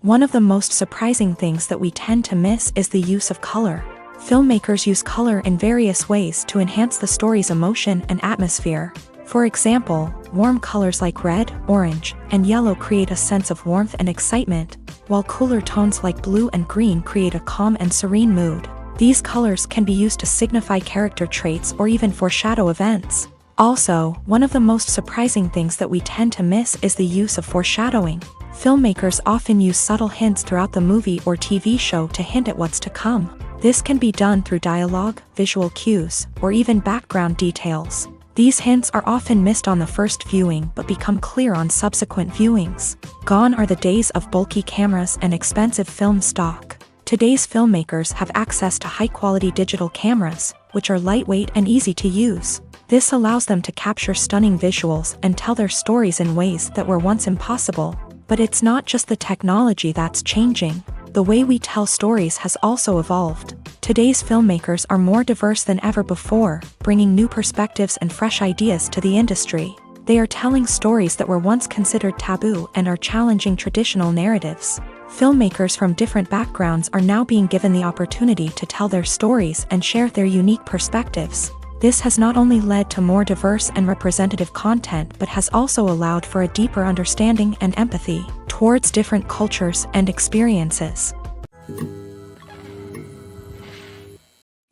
One of the most surprising things that we tend to miss is the use of color. Filmmakers use color in various ways to enhance the story's emotion and atmosphere. For example, warm colors like red, orange, and yellow create a sense of warmth and excitement, while cooler tones like blue and green create a calm and serene mood. These colors can be used to signify character traits or even foreshadow events. Also, one of the most surprising things that we tend to miss is the use of foreshadowing. Filmmakers often use subtle hints throughout the movie or TV show to hint at what's to come. This can be done through dialogue, visual cues, or even background details. These hints are often missed on the first viewing but become clear on subsequent viewings. Gone are the days of bulky cameras and expensive film stock. Today's filmmakers have access to high-quality digital cameras, which are lightweight and easy to use. This allows them to capture stunning visuals and tell their stories in ways that were once impossible. But it's not just the technology that's changing. The way we tell stories has also evolved. Today's filmmakers are more diverse than ever before, bringing new perspectives and fresh ideas to the industry. They are telling stories that were once considered taboo and are challenging traditional narratives. Filmmakers from different backgrounds are now being given the opportunity to tell their stories and share their unique perspectives. This has not only led to more diverse and representative content but has also allowed for a deeper understanding and empathy towards different cultures and experiences.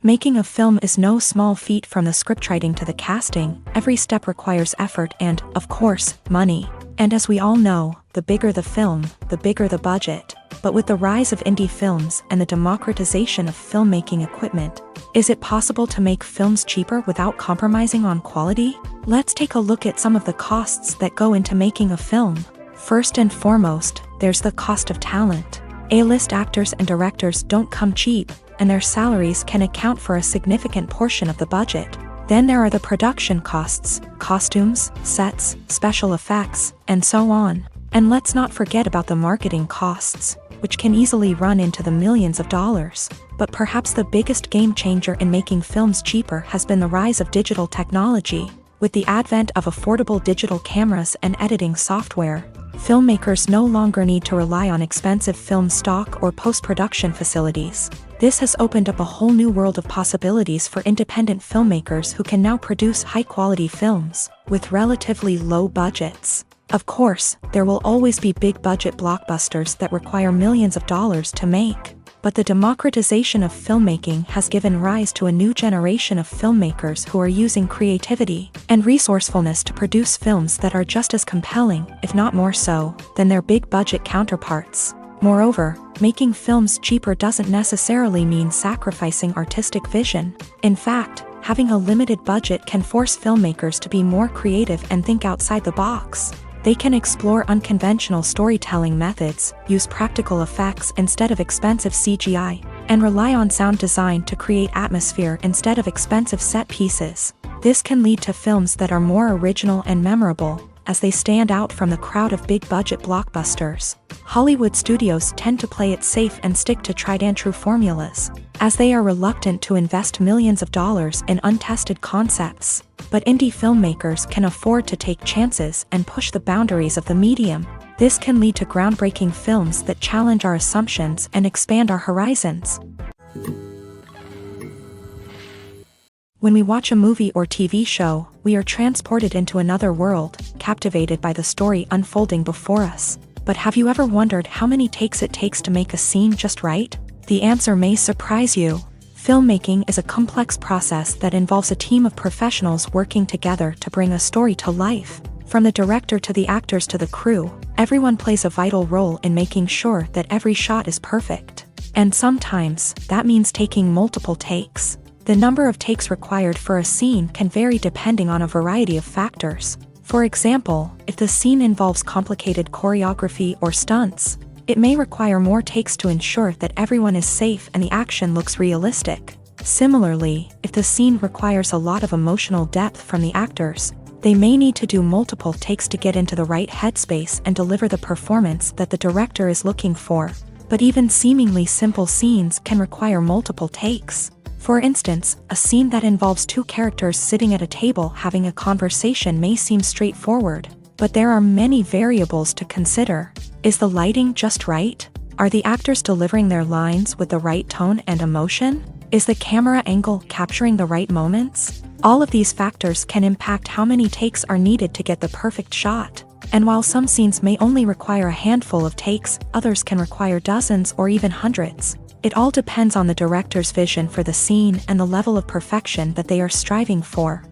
Making a film is no small feat. From the scriptwriting to the casting, every step requires effort and, of course, money. And as we all know, the bigger the film, the bigger the budget. But with the rise of indie films and the democratization of filmmaking equipment, is it possible to make films cheaper without compromising on quality? Let's take a look at some of the costs that go into making a film. First and foremost, there's the cost of talent. A-list actors and directors don't come cheap, and their salaries can account for a significant portion of the budget. Then there are the production costs, costumes, sets, special effects, and so on. And let's not forget about the marketing costs, which can easily run into the millions of dollars. But perhaps the biggest game changer in making films cheaper has been the rise of digital technology. With the advent of affordable digital cameras and editing software, filmmakers no longer need to rely on expensive film stock or post-production facilities. This has opened up a whole new world of possibilities for independent filmmakers who can now produce high-quality films with relatively low budgets. Of course, there will always be big-budget blockbusters that require millions of dollars to make. But the democratization of filmmaking has given rise to a new generation of filmmakers who are using creativity and resourcefulness to produce films that are just as compelling, if not more so, than their big-budget counterparts. Moreover, making films cheaper doesn't necessarily mean sacrificing artistic vision. In fact, having a limited budget can force filmmakers to be more creative and think outside the box. They can explore unconventional storytelling methods, use practical effects instead of expensive CGI, and rely on sound design to create atmosphere instead of expensive set pieces. This can lead to films that are more original and memorable, as they stand out from the crowd of big-budget blockbusters. Hollywood studios tend to play it safe and stick to tried-and-true formulas, as they are reluctant to invest millions of dollars in untested concepts. But indie filmmakers can afford to take chances and push the boundaries of the medium. This can lead to groundbreaking films that challenge our assumptions and expand our horizons. When we watch a movie or TV show, we are transported into another world, captivated by the story unfolding before us. But have you ever wondered how many takes it takes to make a scene just right? The answer may surprise you. Filmmaking is a complex process that involves a team of professionals working together to bring a story to life. From the director to the actors to the crew, everyone plays a vital role in making sure that every shot is perfect. And sometimes, that means taking multiple takes. The number of takes required for a scene can vary depending on a variety of factors. For example, if the scene involves complicated choreography or stunts, it may require more takes to ensure that everyone is safe and the action looks realistic. Similarly, if the scene requires a lot of emotional depth from the actors, they may need to do multiple takes to get into the right headspace and deliver the performance that the director is looking for. But even seemingly simple scenes can require multiple takes. For instance, a scene that involves two characters sitting at a table having a conversation may seem straightforward, but there are many variables to consider. Is the lighting just right? Are the actors delivering their lines with the right tone and emotion? Is the camera angle capturing the right moments? All of these factors can impact how many takes are needed to get the perfect shot. And while some scenes may only require a handful of takes, others can require dozens or even hundreds. It all depends on the director's vision for the scene and the level of perfection that they are striving for.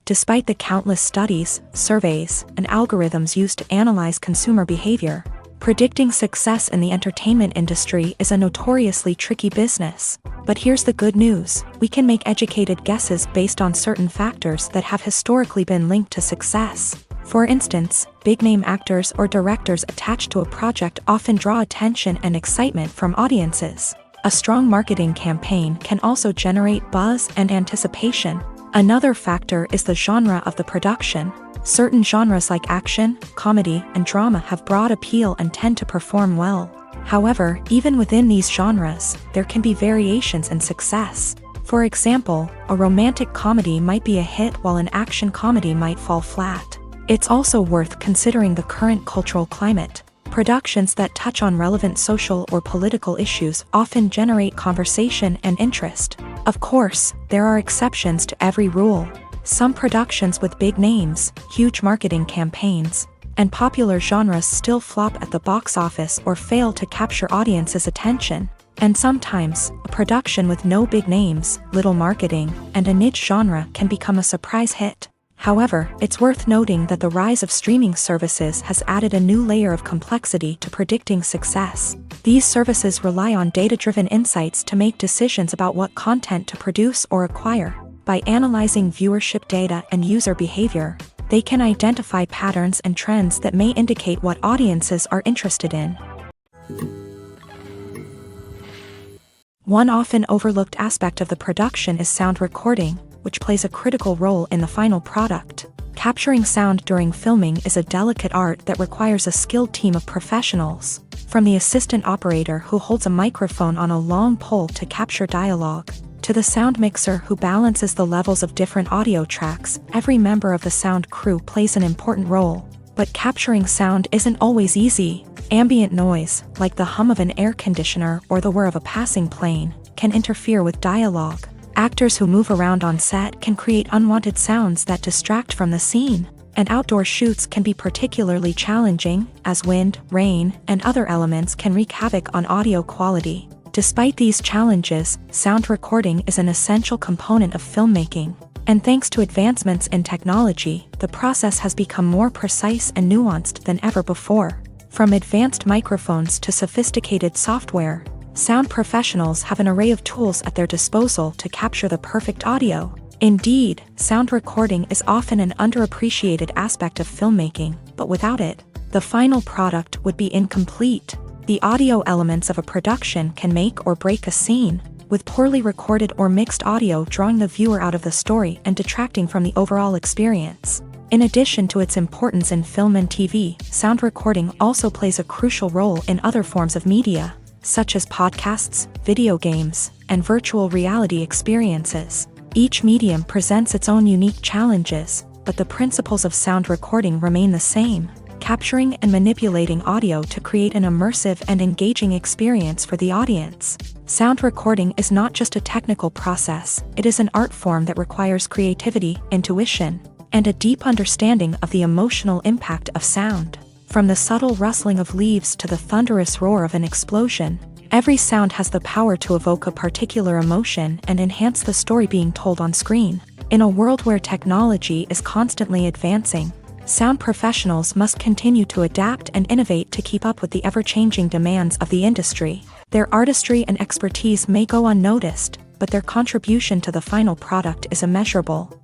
Despite the countless studies, surveys, and algorithms used to analyze consumer behavior, predicting success in the entertainment industry is a notoriously tricky business. But here's the good news: we can make educated guesses based on certain factors that have historically been linked to success. For instance, big-name actors or directors attached to a project often draw attention and excitement from audiences. A strong marketing campaign can also generate buzz and anticipation. Another factor is the genre of the production. Certain genres like action, comedy, and drama have broad appeal and tend to perform well. However, even within these genres, there can be variations in success. For example, a romantic comedy might be a hit while an action comedy might fall flat. It's also worth considering the current cultural climate. Productions that touch on relevant social or political issues often generate conversation and interest. Of course, there are exceptions to every rule. Some productions with big names, huge marketing campaigns, and popular genres still flop at the box office or fail to capture audiences' attention. And sometimes, a production with no big names, little marketing, and a niche genre can become a surprise hit. However, it's worth noting that the rise of streaming services has added a new layer of complexity to predicting success. These services rely on data-driven insights to make decisions about what content to produce or acquire. By analyzing viewership data and user behavior, they can identify patterns and trends that may indicate what audiences are interested in. One often overlooked aspect of the production is sound recording, which plays a critical role in the final product. Capturing sound during filming is a delicate art that requires a skilled team of professionals. From the assistant operator who holds a microphone on a long pole to capture dialogue, to the sound mixer who balances the levels of different audio tracks, every member of the sound crew plays an important role. But capturing sound isn't always easy. Ambient noise, like the hum of an air conditioner or the whir of a passing plane, can interfere with dialogue. Actors who move around on set can create unwanted sounds that distract from the scene. And outdoor shoots can be particularly challenging, as wind, rain, and other elements can wreak havoc on audio quality. Despite these challenges, sound recording is an essential component of filmmaking. And thanks to advancements in technology, the process has become more precise and nuanced than ever before. From advanced microphones to sophisticated software, sound professionals have an array of tools at their disposal to capture the perfect audio. Indeed, sound recording is often an underappreciated aspect of filmmaking, but without it, the final product would be incomplete. The audio elements of a production can make or break a scene, with poorly recorded or mixed audio drawing the viewer out of the story and detracting from the overall experience. In addition to its importance in film and TV, sound recording also plays a crucial role in other forms of media, such as podcasts, video games, and virtual reality experiences. Each medium presents its own unique challenges, but the principles of sound recording remain the same: capturing and manipulating audio to create an immersive and engaging experience for the audience. Sound recording is not just a technical process, it is an art form that requires creativity, intuition, and a deep understanding of the emotional impact of sound. From the subtle rustling of leaves to the thunderous roar of an explosion, every sound has the power to evoke a particular emotion and enhance the story being told on screen. In a world where technology is constantly advancing, sound professionals must continue to adapt and innovate to keep up with the ever-changing demands of the industry. Their artistry and expertise may go unnoticed, but their contribution to the final product is immeasurable.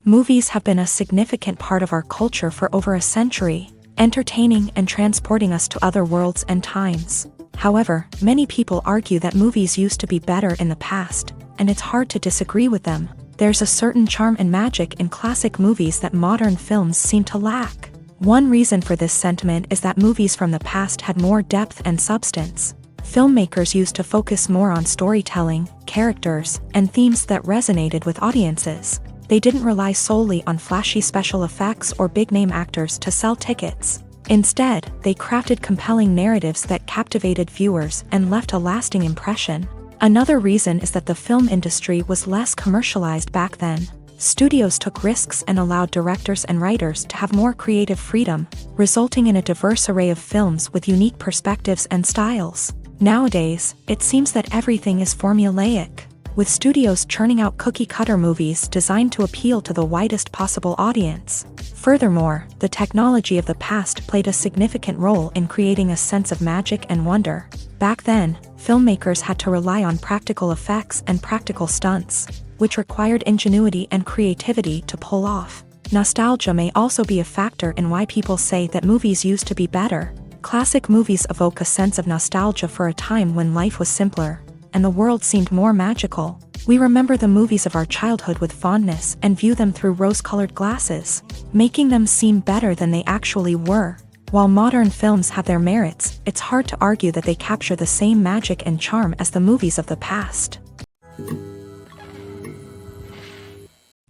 Movies have been a significant part of our culture for over a century, entertaining and transporting us to other worlds and times. However, many people argue that movies used to be better in the past, and it's hard to disagree with them. There's a certain charm and magic in classic movies that modern films seem to lack. One reason for this sentiment is that movies from the past had more depth and substance. Filmmakers used to focus more on storytelling, characters, and themes that resonated with audiences. They didn't rely solely on flashy special effects or big-name actors to sell tickets. Instead, they crafted compelling narratives that captivated viewers and left a lasting impression. Another reason is that the film industry was less commercialized back then. Studios took risks and allowed directors and writers to have more creative freedom, resulting in a diverse array of films with unique perspectives and styles. Nowadays, it seems that everything is formulaic. with studios churning out cookie-cutter movies designed to appeal to the widest possible audience. Furthermore, the technology of the past played a significant role in creating a sense of magic and wonder. Back then, filmmakers had to rely on practical effects and practical stunts, which required ingenuity and creativity to pull off. Nostalgia may also be a factor in why people say that movies used to be better. Classic movies evoke a sense of nostalgia for a time when life was simpler, and the world seemed more magical. We remember the movies of our childhood with fondness and view them through rose-colored glasses, making them seem better than they actually were. While modern films have their merits, it's hard to argue that they capture the same magic and charm as the movies of the past.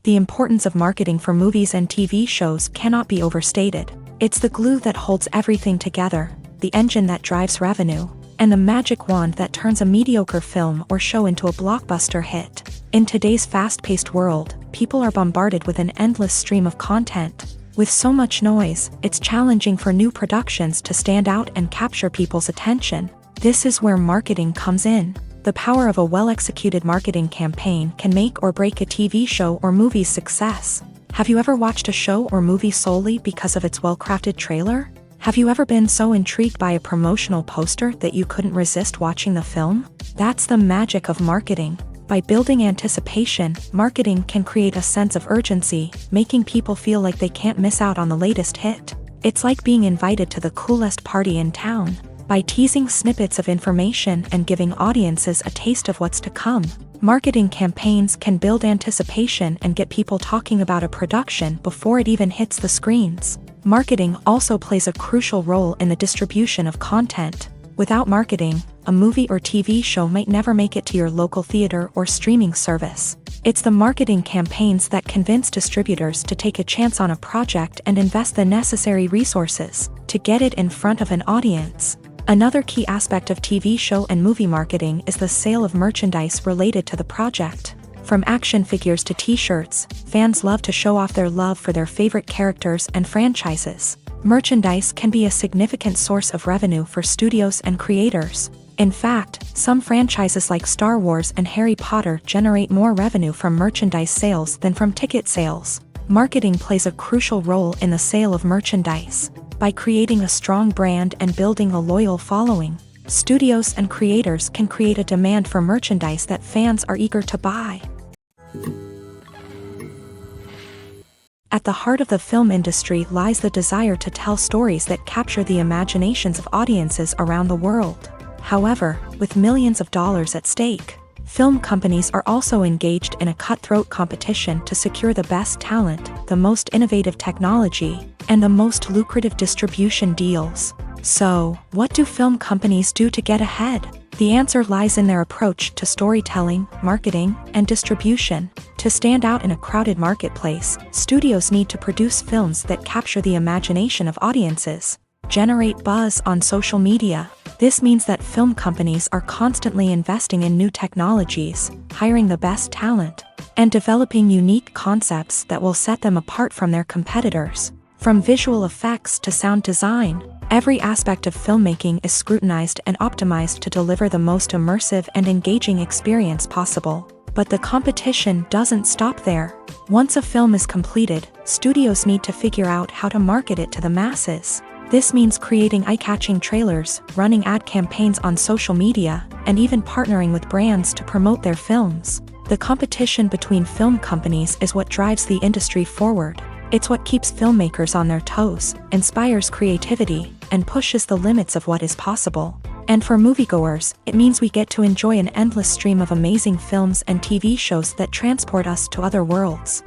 The importance of marketing for movies and TV shows cannot be overstated. It's the glue that holds everything together, the engine that drives revenue, and the magic wand that turns a mediocre film or show into a blockbuster hit. In today's fast-paced world, people are bombarded with an endless stream of content. With so much noise, it's challenging for new productions to stand out and capture people's attention. This is where marketing comes in. The power of a well-executed marketing campaign can make or break a TV show or movie's success. Have you ever watched a show or movie solely because of its well-crafted trailer? Have you ever been so intrigued by a promotional poster that you couldn't resist watching the film? That's the magic of marketing. By building anticipation, marketing can create a sense of urgency, making people feel like they can't miss out on the latest hit. It's like being invited to the coolest party in town. By teasing snippets of information and giving audiences a taste of what's to come, marketing campaigns can build anticipation and get people talking about a production before it even hits the screens. Marketing also plays a crucial role in the distribution of content. Without marketing, a movie or TV show might never make it to your local theater or streaming service. It's the marketing campaigns that convince distributors to take a chance on a project and invest the necessary resources to get it in front of an audience. Another key aspect of TV show and movie marketing is the sale of merchandise related to the project. From action figures to t-shirts, fans love to show off their love for their favorite characters and franchises. Merchandise can be a significant source of revenue for studios and creators. In fact, some franchises like Star Wars and Harry Potter generate more revenue from merchandise sales than from ticket sales. Marketing plays a crucial role in the sale of merchandise. By creating a strong brand and building a loyal following, studios and creators can create a demand for merchandise that fans are eager to buy. At the heart of the film industry lies the desire to tell stories that capture the imaginations of audiences around the world. However, with millions of dollars at stake, film companies are also engaged in a cutthroat competition to secure the best talent, the most innovative technology, and the most lucrative distribution deals. So, what do film companies do to get ahead? The answer lies in their approach to storytelling, marketing, and distribution. To stand out in a crowded marketplace, studios need to produce films that capture the imagination of audiences, generate buzz on social media. This means that film companies are constantly investing in new technologies, hiring the best talent, and developing unique concepts that will set them apart from their competitors. From visual effects to sound design, every aspect of filmmaking is scrutinized and optimized to deliver the most immersive and engaging experience possible. But the competition doesn't stop there. Once a film is completed, studios need to figure out how to market it to the masses. This means creating eye-catching trailers, running ad campaigns on social media, and even partnering with brands to promote their films. The competition between film companies is what drives the industry forward. It's what keeps filmmakers on their toes, inspires creativity, and pushes the limits of what is possible. And for moviegoers, it means we get to enjoy an endless stream of amazing films and TV shows that transport us to other worlds.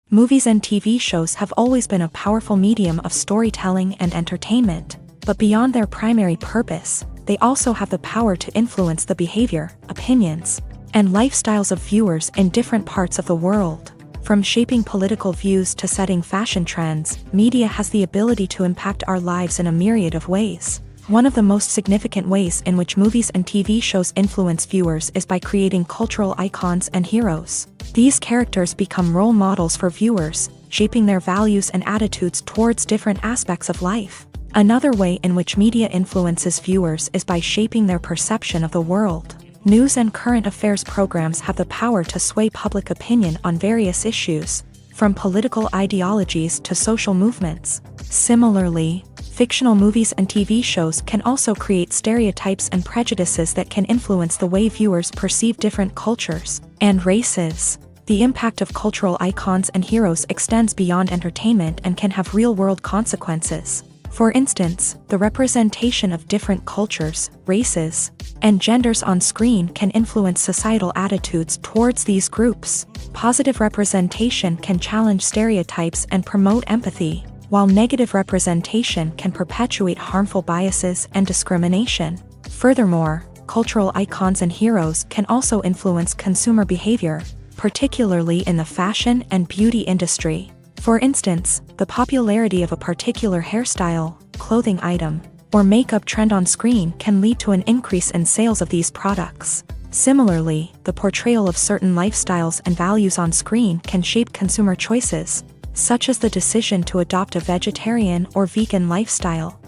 Movies and TV shows have always been a powerful medium of storytelling and entertainment, but beyond their primary purpose, they also have the power to influence the behavior, opinions, and lifestyles of viewers in different parts of the world. From shaping political views to setting fashion trends, media has the ability to impact our lives in a myriad of ways. One of the most significant ways in which movies and TV shows influence viewers is by creating cultural icons and heroes. These characters become role models for viewers, shaping their values and attitudes towards different aspects of life. Another way in which media influences viewers is by shaping their perception of the world. News and current affairs programs have the power to sway public opinion on various issues, from political ideologies to social movements. Similarly, fictional movies and TV shows can also create stereotypes and prejudices that can influence the way viewers perceive different cultures and races. The impact of cultural icons and heroes extends beyond entertainment and can have real-world consequences. For instance, the representation of different cultures, races, and genders on screen can influence societal attitudes towards these groups. Positive representation can challenge stereotypes and promote empathy, while negative representation can perpetuate harmful biases and discrimination. Furthermore, cultural icons and heroes can also influence consumer behavior, particularly in the fashion and beauty industry. For instance, the popularity of a particular hairstyle, clothing item, or makeup trend on screen can lead to an increase in sales of these products. Similarly, the portrayal of certain lifestyles and values on screen can shape consumer choices, such as the decision to adopt a vegetarian or vegan lifestyle.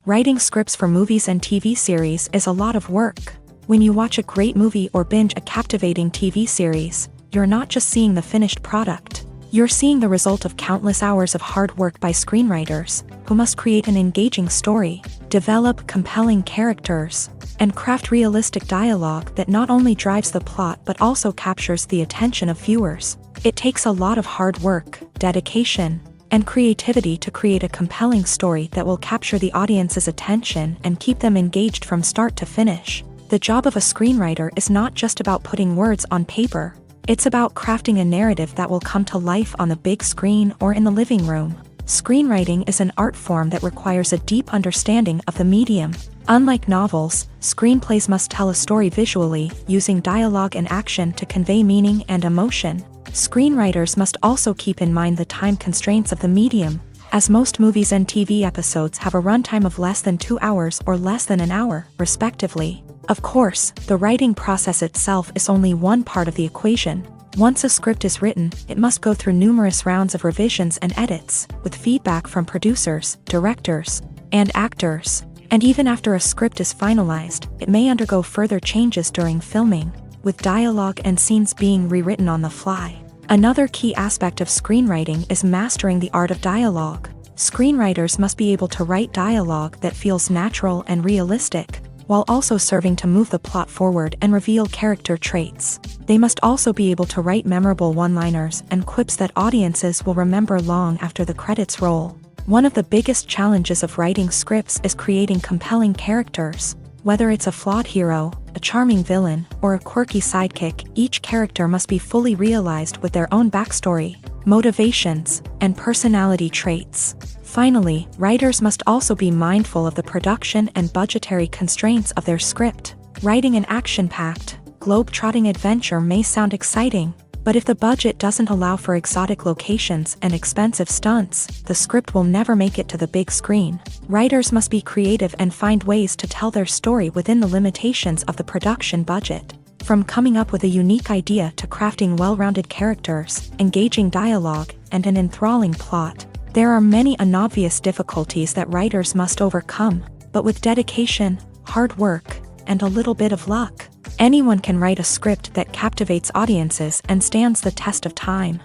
Writing scripts for movies and TV series is a lot of work. When you watch a great movie or binge a captivating TV series, you're not just seeing the finished product. You're seeing the result of countless hours of hard work by screenwriters, who must create an engaging story, develop compelling characters, and craft realistic dialogue that not only drives the plot but also captures the attention of viewers. It takes a lot of hard work, dedication, and creativity to create a compelling story that will capture the audience's attention and keep them engaged from start to finish. The job of a screenwriter is not just about putting words on paper. It's about crafting a narrative that will come to life on the big screen or in the living room. Screenwriting is an art form that requires a deep understanding of the medium. Unlike novels, screenplays must tell a story visually, using dialogue and action to convey meaning and emotion. Screenwriters must also keep in mind the time constraints of the medium, as most movies and TV episodes have a runtime of less than 2 hours or less than an hour, respectively. Of course, the writing process itself is only one part of the equation. Once a script is written, it must go through numerous rounds of revisions and edits, with feedback from producers, directors, and actors. And even after a script is finalized, it may undergo further changes during filming, with dialogue and scenes being rewritten on the fly. Another key aspect of screenwriting is mastering the art of dialogue. Screenwriters must be able to write dialogue that feels natural and realistic, while also serving to move the plot forward and reveal character traits. They must also be able to write memorable one-liners and quips that audiences will remember long after the credits roll. One of the biggest challenges of writing scripts is creating compelling characters. Whether it's a flawed hero, a charming villain, or a quirky sidekick, each character must be fully realized with their own backstory, motivations, and personality traits. Finally, writers must also be mindful of the production and budgetary constraints of their script. Writing an action-packed, globe-trotting adventure may sound exciting, but if the budget doesn't allow for exotic locations and expensive stunts, the script will never make it to the big screen. Writers must be creative and find ways to tell their story within the limitations of the production budget. From coming up with a unique idea to crafting well-rounded characters, engaging dialogue, and an enthralling plot, there are many unobvious difficulties that writers must overcome, but with dedication, hard work, and a little bit of luck, anyone can write a script that captivates audiences and stands the test of time.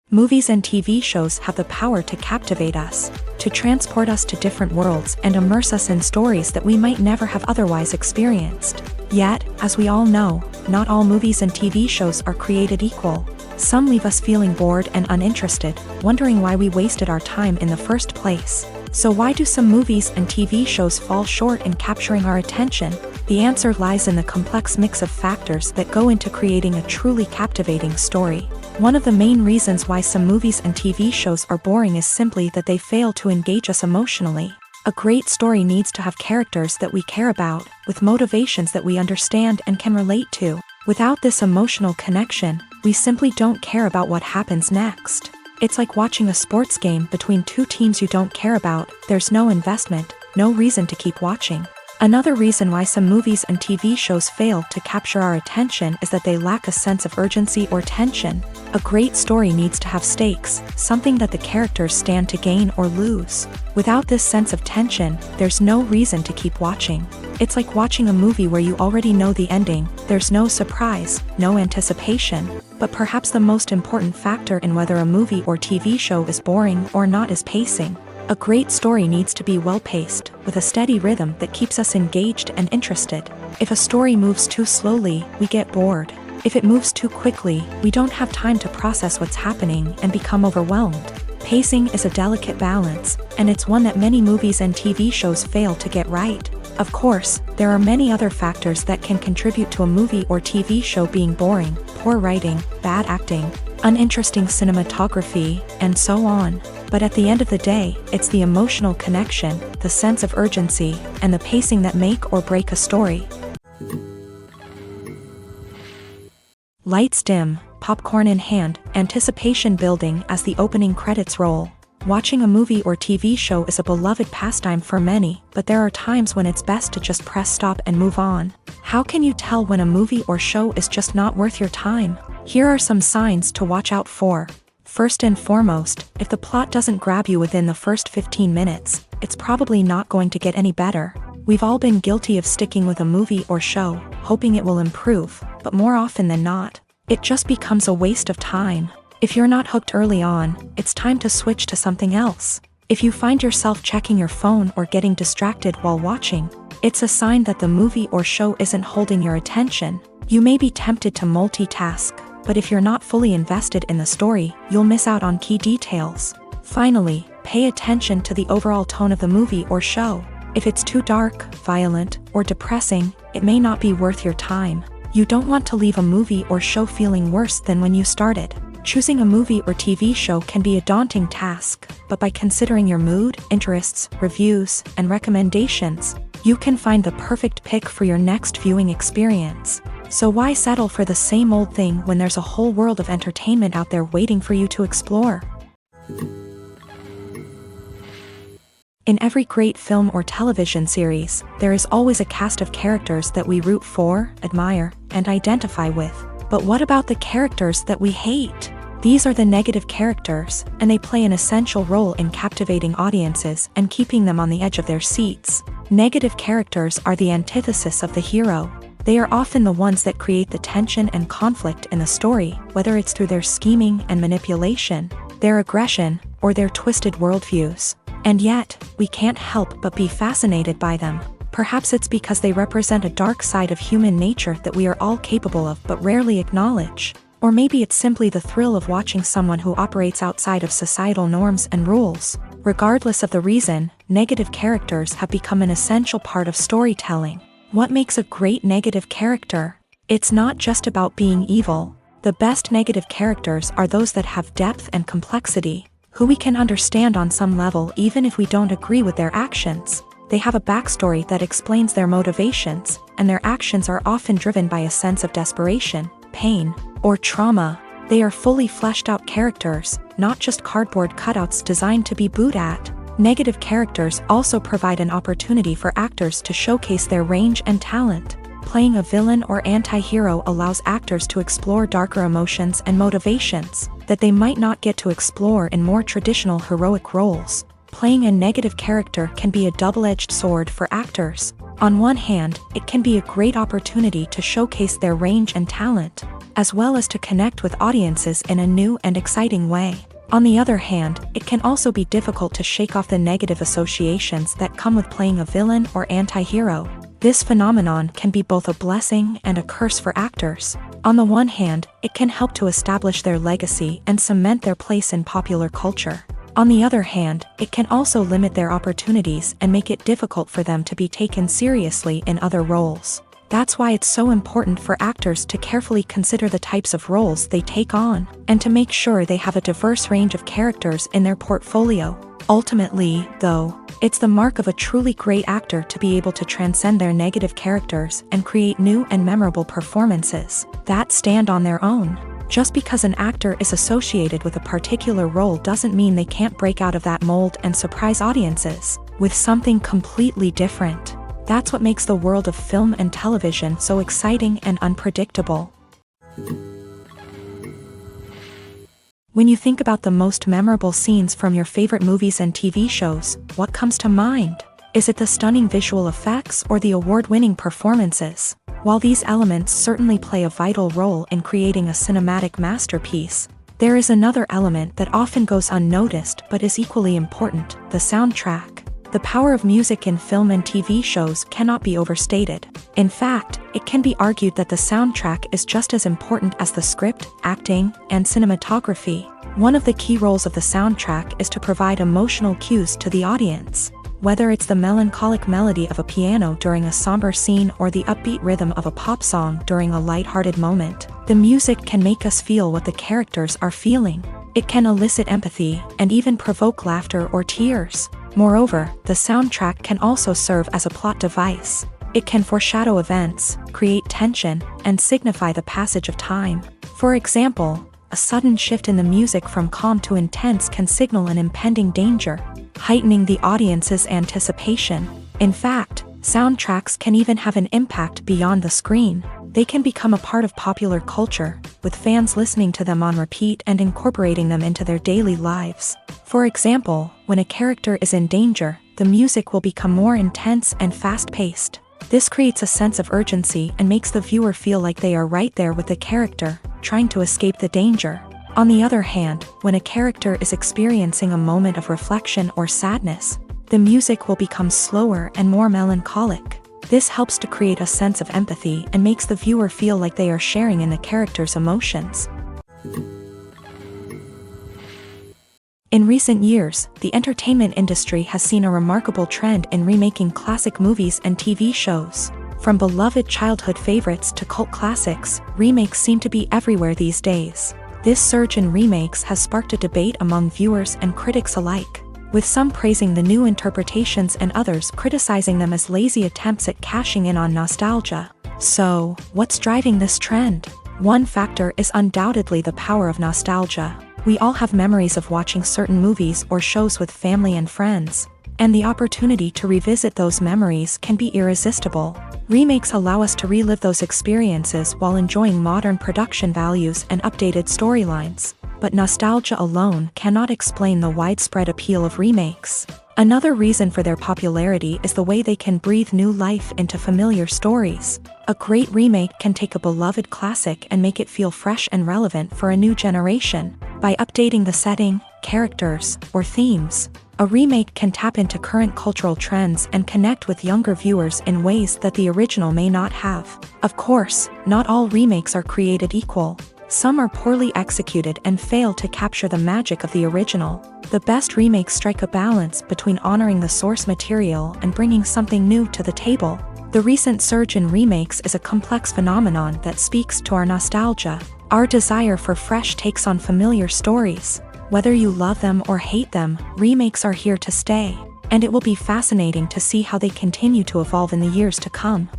Movies and TV shows have the power to captivate us, to transport us to different worlds and immerse us in stories that we might never have otherwise experienced. Yet, as we all know, not all movies and TV shows are created equal. Some leave us feeling bored and uninterested, wondering why we wasted our time in the first place. So why do some movies and TV shows fall short in capturing our attention? The answer lies in the complex mix of factors that go into creating a truly captivating story. One of the main reasons why some movies and TV shows are boring is simply that they fail to engage us emotionally. A great story needs to have characters that we care about, with motivations that we understand and can relate to. Without this emotional connection, we simply don't care about what happens next. It's like watching a sports game between two teams you don't care about. There's no investment, no reason to keep watching. Another reason why some movies and TV shows fail to capture our attention is that they lack a sense of urgency or tension. A great story needs to have stakes, something that the characters stand to gain or lose. Without this sense of tension, there's no reason to keep watching. It's like watching a movie where you already know the ending, there's no surprise, no anticipation. But perhaps the most important factor in whether a movie or TV show is boring or not is pacing. A great story needs to be well-paced, with a steady rhythm that keeps us engaged and interested. If a story moves too slowly, we get bored. If it moves too quickly, we don't have time to process what's happening and become overwhelmed. Pacing is a delicate balance, and it's one that many movies and TV shows fail to get right. Of course, there are many other factors that can contribute to a movie or TV show being boring: poor writing, bad acting, uninteresting cinematography, and so on. But at the end of the day, it's the emotional connection, the sense of urgency, and the pacing that make or break a story. Lights dim, popcorn in hand, anticipation building as the opening credits roll. Watching a movie or TV show is a beloved pastime for many, but there are times when it's best to just press stop and move on. How can you tell when a movie or show is just not worth your time? Here are some signs to watch out for. First and foremost, if the plot doesn't grab you within the first 15 minutes, it's probably not going to get any better. We've all been guilty of sticking with a movie or show, hoping it will improve, but more often than not, it just becomes a waste of time. If you're not hooked early on, it's time to switch to something else. If you find yourself checking your phone or getting distracted while watching, it's a sign that the movie or show isn't holding your attention. You may be tempted to multitask, but if you're not fully invested in the story, you'll miss out on key details. Finally, pay attention to the overall tone of the movie or show. If it's too dark, violent, or depressing, it may not be worth your time. You don't want to leave a movie or show feeling worse than when you started. Choosing a movie or TV show can be a daunting task, but by considering your mood, interests, reviews, and recommendations, you can find the perfect pick for your next viewing experience. So why settle for the same old thing when there's a whole world of entertainment out there waiting for you to explore? In every great film or television series, there is always a cast of characters that we root for, admire, and identify with. But what about the characters that we hate? These are the negative characters, and they play an essential role in captivating audiences and keeping them on the edge of their seats. Negative characters are the antithesis of the hero. They are often the ones that create the tension and conflict in the story, whether it's through their scheming and manipulation, their aggression, or their twisted worldviews. And yet, we can't help but be fascinated by them. Perhaps it's because they represent a dark side of human nature that we are all capable of but rarely acknowledge. Or maybe it's simply the thrill of watching someone who operates outside of societal norms and rules. Regardless of the reason, negative characters have become an essential part of storytelling. What makes a great negative character? It's not just about being evil. The best negative characters are those that have depth and complexity, who we can understand on some level even if we don't agree with their actions. They have a backstory that explains their motivations, and their actions are often driven by a sense of desperation, pain, or trauma. They are fully fleshed out characters, not just cardboard cutouts designed to be booed at. Negative characters also provide an opportunity for actors to showcase their range and talent. Playing a villain or anti-hero allows actors to explore darker emotions and motivations that they might not get to explore in more traditional heroic roles. Playing a negative character can be a double-edged sword for actors. On one hand, it can be a great opportunity to showcase their range and talent, as well as to connect with audiences in a new and exciting way. On the other hand, it can also be difficult to shake off the negative associations that come with playing a villain or anti-hero. This phenomenon can be both a blessing and a curse for actors. On the one hand, it can help to establish their legacy and cement their place in popular culture. On the other hand, it can also limit their opportunities and make it difficult for them to be taken seriously in other roles. That's why it's so important for actors to carefully consider the types of roles they take on, and to make sure they have a diverse range of characters in their portfolio. Ultimately, though, it's the mark of a truly great actor to be able to transcend their negative characters and create new and memorable performances that stand on their own. Just because an actor is associated with a particular role doesn't mean they can't break out of that mold and surprise audiences with something completely different. That's what makes the world of film and television so exciting and unpredictable. When you think about the most memorable scenes from your favorite movies and TV shows, what comes to mind? Is it the stunning visual effects or the award-winning performances? While these elements certainly play a vital role in creating a cinematic masterpiece, there is another element that often goes unnoticed but is equally important: the soundtrack. The power of music in film and TV shows cannot be overstated. In fact, it can be argued that the soundtrack is just as important as the script, acting, and cinematography. One of the key roles of the soundtrack is to provide emotional cues to the audience. Whether it's the melancholic melody of a piano during a somber scene or the upbeat rhythm of a pop song during a lighthearted moment, the music can make us feel what the characters are feeling. It can elicit empathy and even provoke laughter or tears. Moreover, the soundtrack can also serve as a plot device. It can foreshadow events, create tension, and signify the passage of time. For example, a sudden shift in the music from calm to intense can signal an impending danger, heightening the audience's anticipation. In fact, soundtracks can even have an impact beyond the screen. They can become a part of popular culture, with fans listening to them on repeat and incorporating them into their daily lives. For example, when a character is in danger, the music will become more intense and fast-paced. This creates a sense of urgency and makes the viewer feel like they are right there with the character, trying to escape the danger. On the other hand, when a character is experiencing a moment of reflection or sadness, the music will become slower and more melancholic. This helps to create a sense of empathy and makes the viewer feel like they are sharing in the character's emotions. In recent years, the entertainment industry has seen a remarkable trend in remaking classic movies and TV shows. From beloved childhood favorites to cult classics, remakes seem to be everywhere these days. This surge in remakes has sparked a debate among viewers and critics alike, with some praising the new interpretations and others criticizing them as lazy attempts at cashing in on nostalgia. So, what's driving this trend? One factor is undoubtedly the power of nostalgia. We all have memories of watching certain movies or shows with family and friends, and the opportunity to revisit those memories can be irresistible. Remakes allow us to relive those experiences while enjoying modern production values and updated storylines. But nostalgia alone cannot explain the widespread appeal of remakes. Another reason for their popularity is the way they can breathe new life into familiar stories. A great remake can take a beloved classic and make it feel fresh and relevant for a new generation. By updating the setting, characters, or themes, a remake can tap into current cultural trends and connect with younger viewers in ways that the original may not have. Of course, not all remakes are created equal. Some are poorly executed and fail to capture the magic of the original. The best remakes strike a balance between honoring the source material and bringing something new to the table. The recent surge in remakes is a complex phenomenon that speaks to our nostalgia, our desire for fresh takes on familiar stories. Whether you love them or hate them, remakes are here to stay, and it will be fascinating to see how they continue to evolve in the years to come.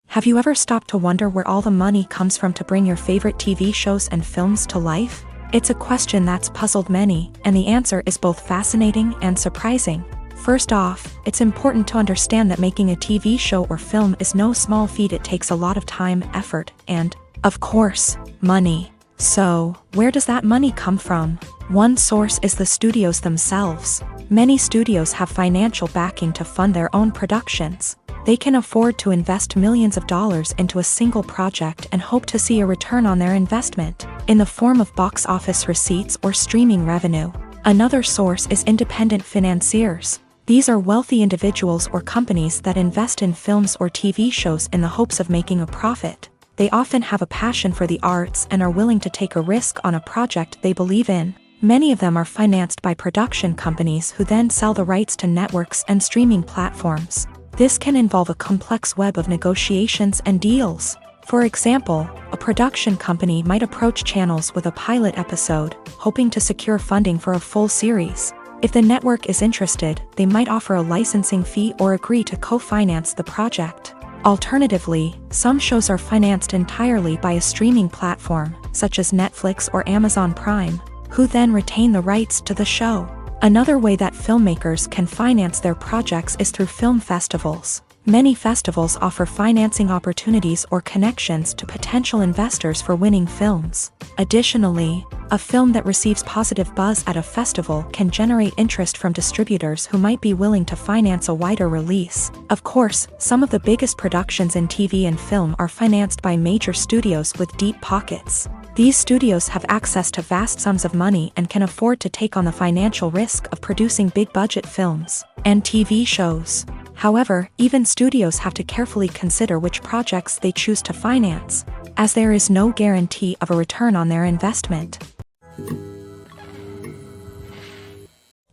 Have you ever stopped to wonder where all the money comes from to bring your favorite TV shows and films to life? It's a question that's puzzled many, and the answer is both fascinating and surprising. First off, it's important to understand that making a TV show or film is no small feat. It takes a lot of time, effort, and, of course, money. So, where does that money come from? One source is the studios themselves. Many studios have financial backing to fund their own productions. They can afford to invest millions of dollars into a single project and hope to see a return on their investment, in the form of box office receipts or streaming revenue. Another source is independent financiers. These are wealthy individuals or companies that invest in films or TV shows in the hopes of making a profit. They often have a passion for the arts and are willing to take a risk on a project they believe in. Many of them are financed by production companies who then sell the rights to networks and streaming platforms. This can involve a complex web of negotiations and deals. For example, a production company might approach channels with a pilot episode, hoping to secure funding for a full series. If the network is interested, they might offer a licensing fee or agree to co-finance the project. Alternatively, some shows are financed entirely by a streaming platform, such as Netflix or Amazon Prime, who then retain the rights to the show. Another way that filmmakers can finance their projects is through film festivals. Many festivals offer financing opportunities or connections to potential investors for winning films. Additionally, a film that receives positive buzz at a festival can generate interest from distributors who might be willing to finance a wider release. Of course, some of the biggest productions in TV and film are financed by major studios with deep pockets. These studios have access to vast sums of money and can afford to take on the financial risk of producing big-budget films and TV shows. However, even studios have to carefully consider which projects they choose to finance, as there is no guarantee of a return on their investment.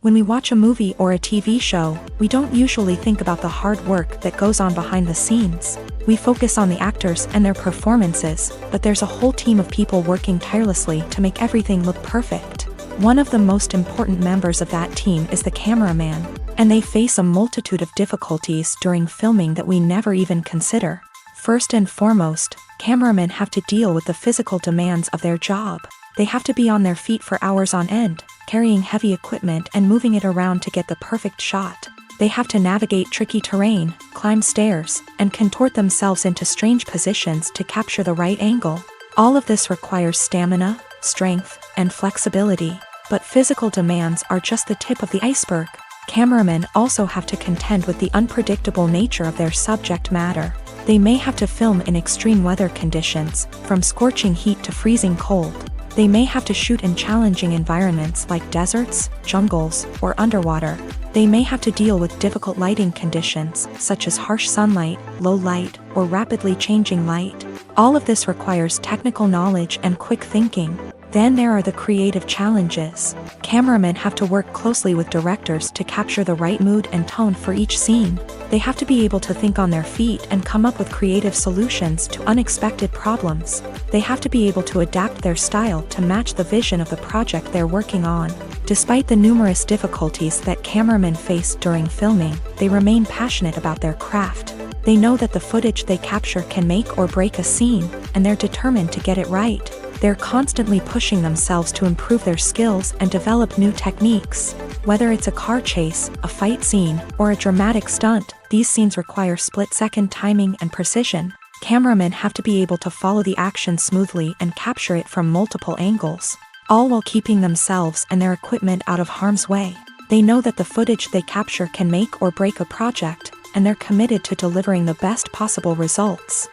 When we watch a movie or a TV show, we don't usually think about the hard work that goes on behind the scenes. We focus on the actors and their performances, but there's a whole team of people working tirelessly to make everything look perfect. One of the most important members of that team is the cameraman, and they face a multitude of difficulties during filming that we never even consider. First and foremost, cameramen have to deal with the physical demands of their job. They have to be on their feet for hours on end, carrying heavy equipment and moving it around to get the perfect shot. They have to navigate tricky terrain, climb stairs, and contort themselves into strange positions to capture the right angle. All of this requires stamina, strength, and flexibility. But physical demands are just the tip of the iceberg. Cameramen also have to contend with the unpredictable nature of their subject matter. They may have to film in extreme weather conditions, from scorching heat to freezing cold. They may have to shoot in challenging environments like deserts, jungles, or underwater. They may have to deal with difficult lighting conditions, such as harsh sunlight, low light, or rapidly changing light. All of this requires technical knowledge and quick thinking. Then there are the creative challenges. Cameramen have to work closely with directors to capture the right mood and tone for each scene. They have to be able to think on their feet and come up with creative solutions to unexpected problems. They have to be able to adapt their style to match the vision of the project they're working on. Despite the numerous difficulties that cameramen face during filming, they remain passionate about their craft. They know that the footage they capture can make or break a scene, and they're determined to get it right. They're constantly pushing themselves to improve their skills and develop new techniques. Whether it's a car chase, a fight scene, or a dramatic stunt, these scenes require split-second timing and precision. Cameramen have to be able to follow the action smoothly and capture it from multiple angles, all while keeping themselves and their equipment out of harm's way. They know that the footage they capture can make or break a project, and they're committed to delivering the best possible results.